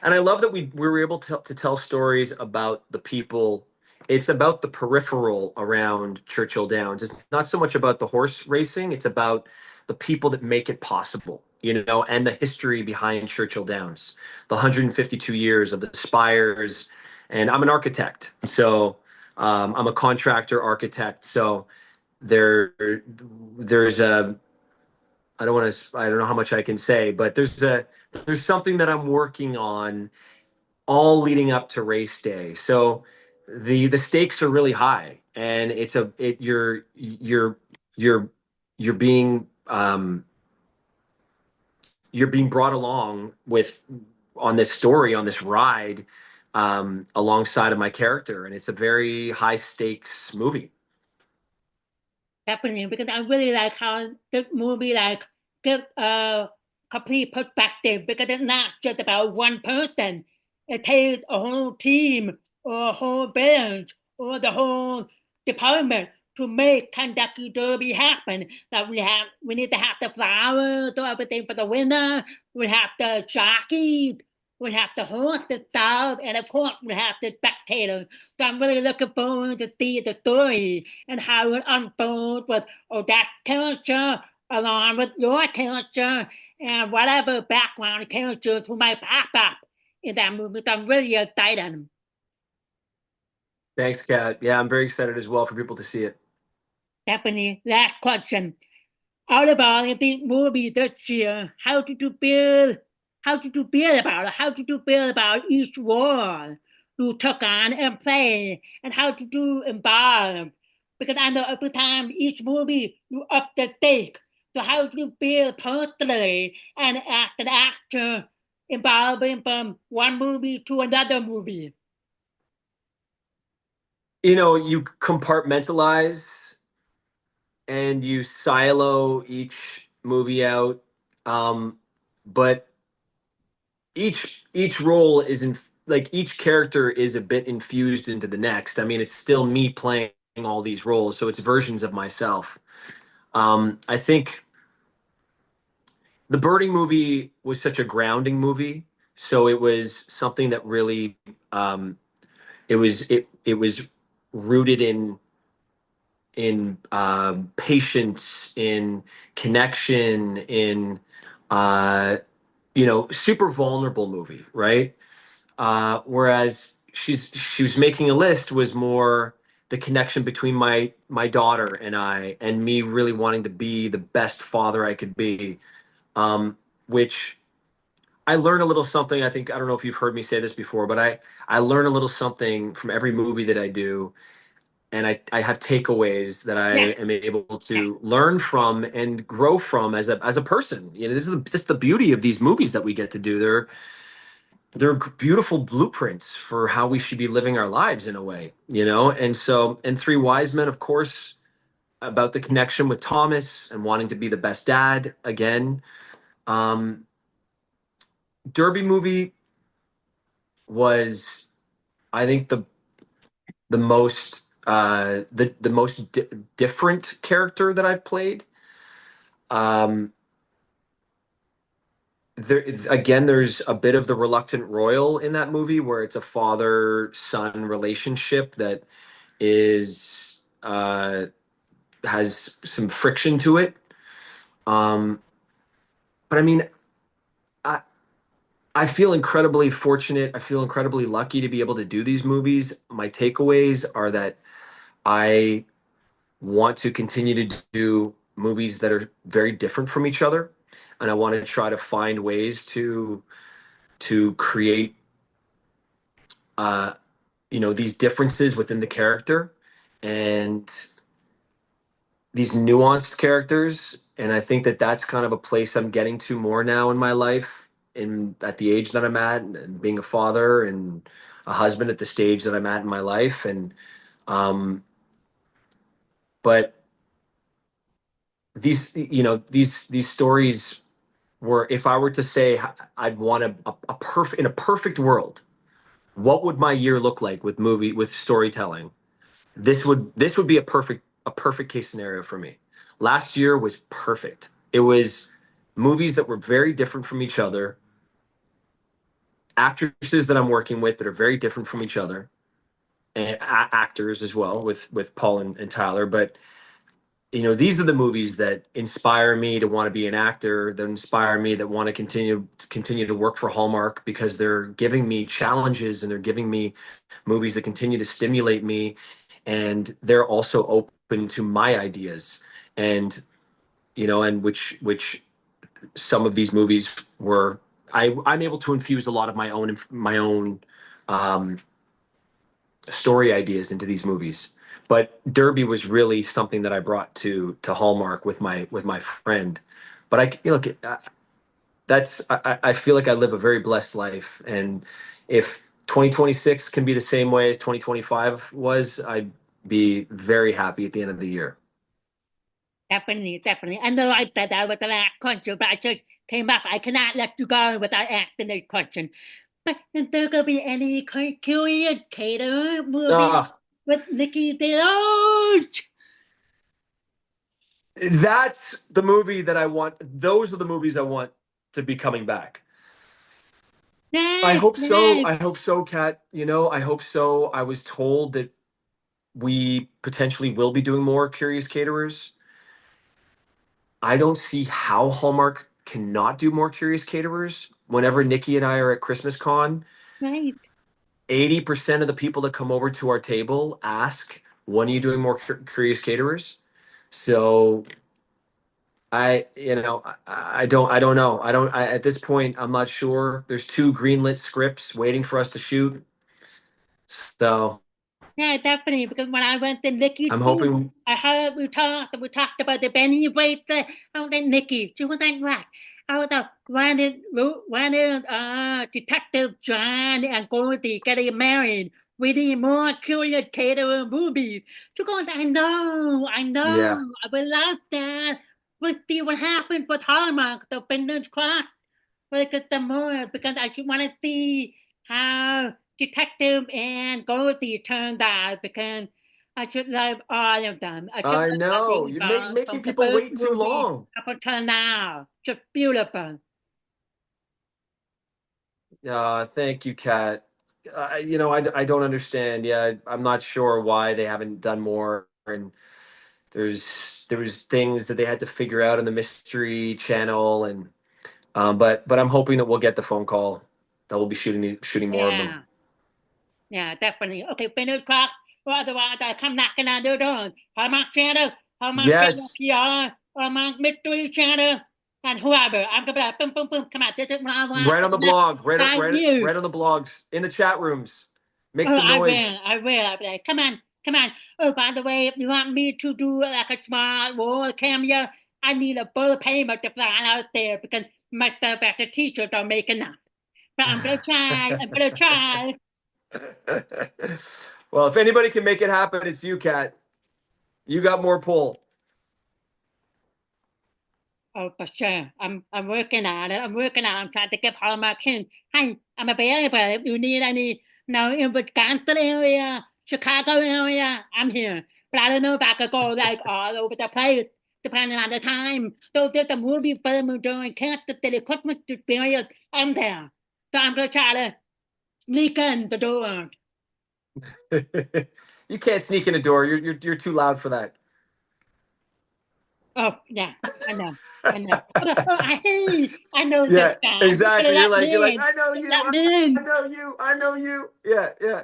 And I love that we were able to tell stories about the people. It's about the peripheral around Churchill Downs. It's not so much about the horse racing, it's about the people that make it possible, and the history behind Churchill Downs, the 152 years of the spires. And I'm an architect. So I'm a contractor architect. So there there's a I don't know how much I can say, but there's something that I'm working on all leading up to race day. So the stakes are really high, and you're you're being you're being brought along with on this story, on this ride, alongside of my character, and it's a very high stakes movie. Definitely, because I really like how this movie like gives a complete perspective because it's not just about one person. It takes a whole team or a whole village or the whole department to make Kentucky Derby happen. That we need to have the flowers or everything for the winner. We have the jockeys. We have the horse, the stuff, and of course we have the spectators. So I'm really looking forward to see the story and how it unfolds with that character along with your character and whatever background characters who might pop up in that movie. So I'm really excited. Thanks, Kat. Yeah, I'm very excited as well for people to see it. Definitely. Last question. Out of all of these movies this year, how did you feel about each role you took on and played, and how did you involve? Because I know every time each movie you up the stake. So how do you feel personally and as an actor involving from one movie to another movie? You compartmentalize and you silo each movie out, but each role is in like each character is a bit infused into the next. I mean, it's still me playing all these roles, so it's versions of myself. I think the Birding movie was such a grounding movie, so it was something that really it was rooted in patience, in connection, in super vulnerable movie, right? Whereas she was making a list was more the connection between my daughter and I, and me really wanting to be the best father I could be, which I learn a little something. I don't know if you've heard me say this before, but I learn a little something from every movie that I do, and I have takeaways that I Yeah, am able to learn from and grow from as a person. This is the beauty of these movies that we get to do. They're beautiful blueprints for how we should be living our lives in a way. And Three Wise Men, of course, about the connection with Thomas and wanting to be the best dad again. Um, Derby movie was, I think, the most different character that I've played. Um, there's a bit of the reluctant royal in that movie, where it's a father son relationship that is has some friction to it. Um, but I mean, I I feel incredibly fortunate. I feel incredibly lucky to be able to do these movies. My takeaways are that I want to continue to do movies that are very different from each other, and I want to try to find ways to create uh, these differences within the character, and these nuanced characters, and I think that that's kind of a place I'm getting to more now in my life, in at the age that I'm at, and being a father and a husband at the stage that I'm at in my life, and um, but these stories were, if I were to say I'd want a perfect, in a perfect world, what would my year look like with storytelling? This would be a perfect case scenario for me. Last year was perfect. It was movies that were very different from each other, actresses that I'm working with that are very different from each other, and actors as well with Paul and Tyler. But these are the movies that inspire me to want to be an actor, that inspire me, that want to continue to work for Hallmark, because they're giving me challenges and they're giving me movies that continue to stimulate me, and they're also open to my ideas, and and which some of these movies were, I'm able to infuse a lot of my own um, story ideas into these movies. But Derby was really something that I brought to Hallmark with my friend. But look, I feel like I live a very blessed life, and if 2026 can be the same way as 2025 was, I'd be very happy at the end of the year. Definitely, definitely. I know I said that with the last question, but I just came up. I cannot let you go without asking this question. But is there gonna be any curious cater movie Ah, with Nikki DeLoach? that's the movie that I want. Those are the movies I want to be coming back. I Nice, hope so. nice. I hope so, Kat. I hope so. I was told that we potentially will be doing more Curious Caterers. I don't see how Hallmark cannot do more Curious Caterers. Whenever Nikki and I are at Christmas Con, Right. 80% of the people that come over to our table ask, when are you doing more Curious Caterers? So I don't know. At this point, I'm not sure. There's two greenlit scripts waiting for us to shoot. So Yeah, definitely. Because when I went to Nikki's I'm booth, hoping. I heard we talked about the Benny Waiter. I was like, Nikki, she was like, what? I was like, when did Detective John and Goldie getting married? We need more curious caterer movies. She goes, I Yeah, know, I will love that. We'll see what happens with Hallmark, the fingers crossed. Look at the more, because I just want to see how Detective and Goldie turned out, because I should love all of them. I should I love how they know. You're evolved making from the people first wait too movie long. up until now. Just beautiful. Thank you, Kat. I don't understand. Yeah, I'm not sure why they haven't done more. And there was things that they had to figure out in the Mystery Channel, and but I'm hoping that we'll get the phone call that we'll be shooting more of them. Yeah, yeah, definitely. Okay, fingers crossed. Or otherwise, I come knocking on their doors. Hallmark Channel Yes, PR, Hallmark Mystery Channel, and whoever. I'm gonna be like, boom, boom, boom. Come on, this is what I want right for on the the next blog, right, 5 years. right on the blogs, in the chat rooms. Make Oh, some I will. noise. I will. I'll be like, come on, come on. Oh, by the way, if you want me to do like a small role cameo, I need a full payment to fly out there because myself as a teacher don't make enough. But I'm gonna try. I'm gonna try. Well, if anybody can make it happen, it's you, Kat. You got more pull. Oh, for sure. I'm working on it. I'm working on it. I'm trying to give Hallmark hint. Hey, I'm available if you need any, in Wisconsin area, Chicago area, I'm here. But I don't know if I could go like all over the place, depending on the time. So there's a movie film during Kansas City Christmas period. I'm there. So I'm gonna try to sneak in the door. You can't sneak in a door. You're too loud for that. Oh, yeah, I know. I know. I know this Yeah, guy. He's gonna exactly. You're let like you're me like in. I know Just you. let me I in. know you. I know you. Yeah, yeah.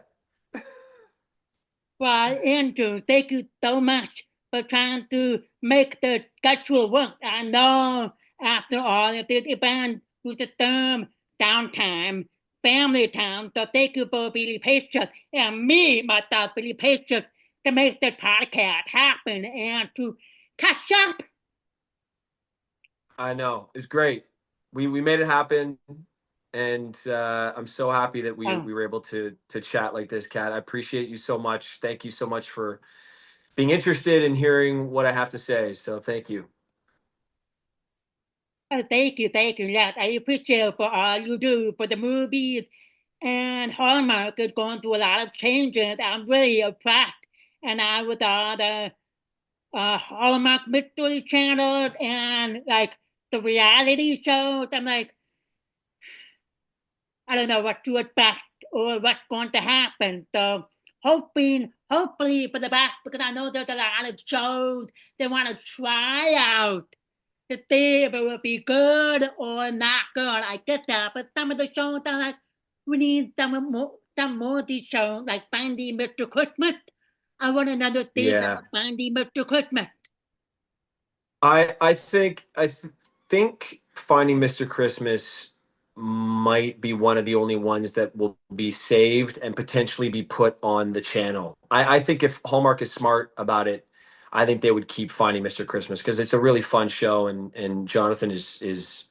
Well, Andrew, thank you so much for trying to make the schedule work. I know after all of this event was the term downtime, family time, so thank you for being patient and me, myself, being patient to make the podcast happen and to catch up. I know. It's great. We made it happen. And I'm so happy that Oh, we were able to chat like this, Kat. I appreciate you so much. Thank you so much for being interested in hearing what I have to say. So thank you. thank you, Yes, I appreciate for all you do for the movies. And Hallmark is going through a lot of changes. I'm really impressed. And I was on the Hallmark Mystery Channel and like the reality shows. I'm like, I don't know what to expect or what's going to happen. So hopefully for the best, because I know there's a lot of shows they want to try out to see if it will be good or not good. I get that, but some of the shows are like, we need some more of these shows, like Finding Mr. Christmas. I want another season Yeah. of Finding Mr. Christmas. I think Finding Mr. Christmas might be one of the only ones that will be saved and potentially be put on the channel. I think if Hallmark is smart about it, I think they would keep Finding Mr. Christmas because it's a really fun show and Jonathan is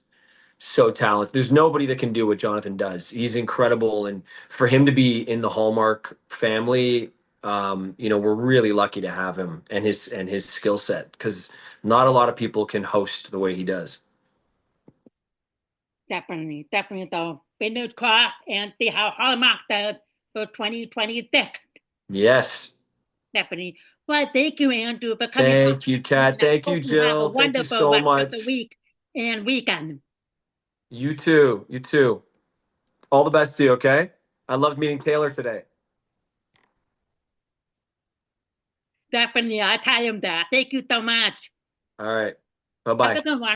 so talented. There's nobody that can do what Jonathan does. He's incredible, and for him to be in the Hallmark family, we're really lucky to have him and his skill set because not a lot of people can host the way he does. Definitely. So fingers crossed and see how Hallmark does for 2026. Yes. Definitely. Well, thank you, Andrew, for coming on. Thank you, Kat. And I Thank you, hope you have a Jill. Thank you wonderful so rest of the much. week and weekend. You too. You too. All the best to you, okay? I loved meeting Taylor today. Definitely. I'll tell him that. Thank you so much. All right. Bye Have a bye. good one.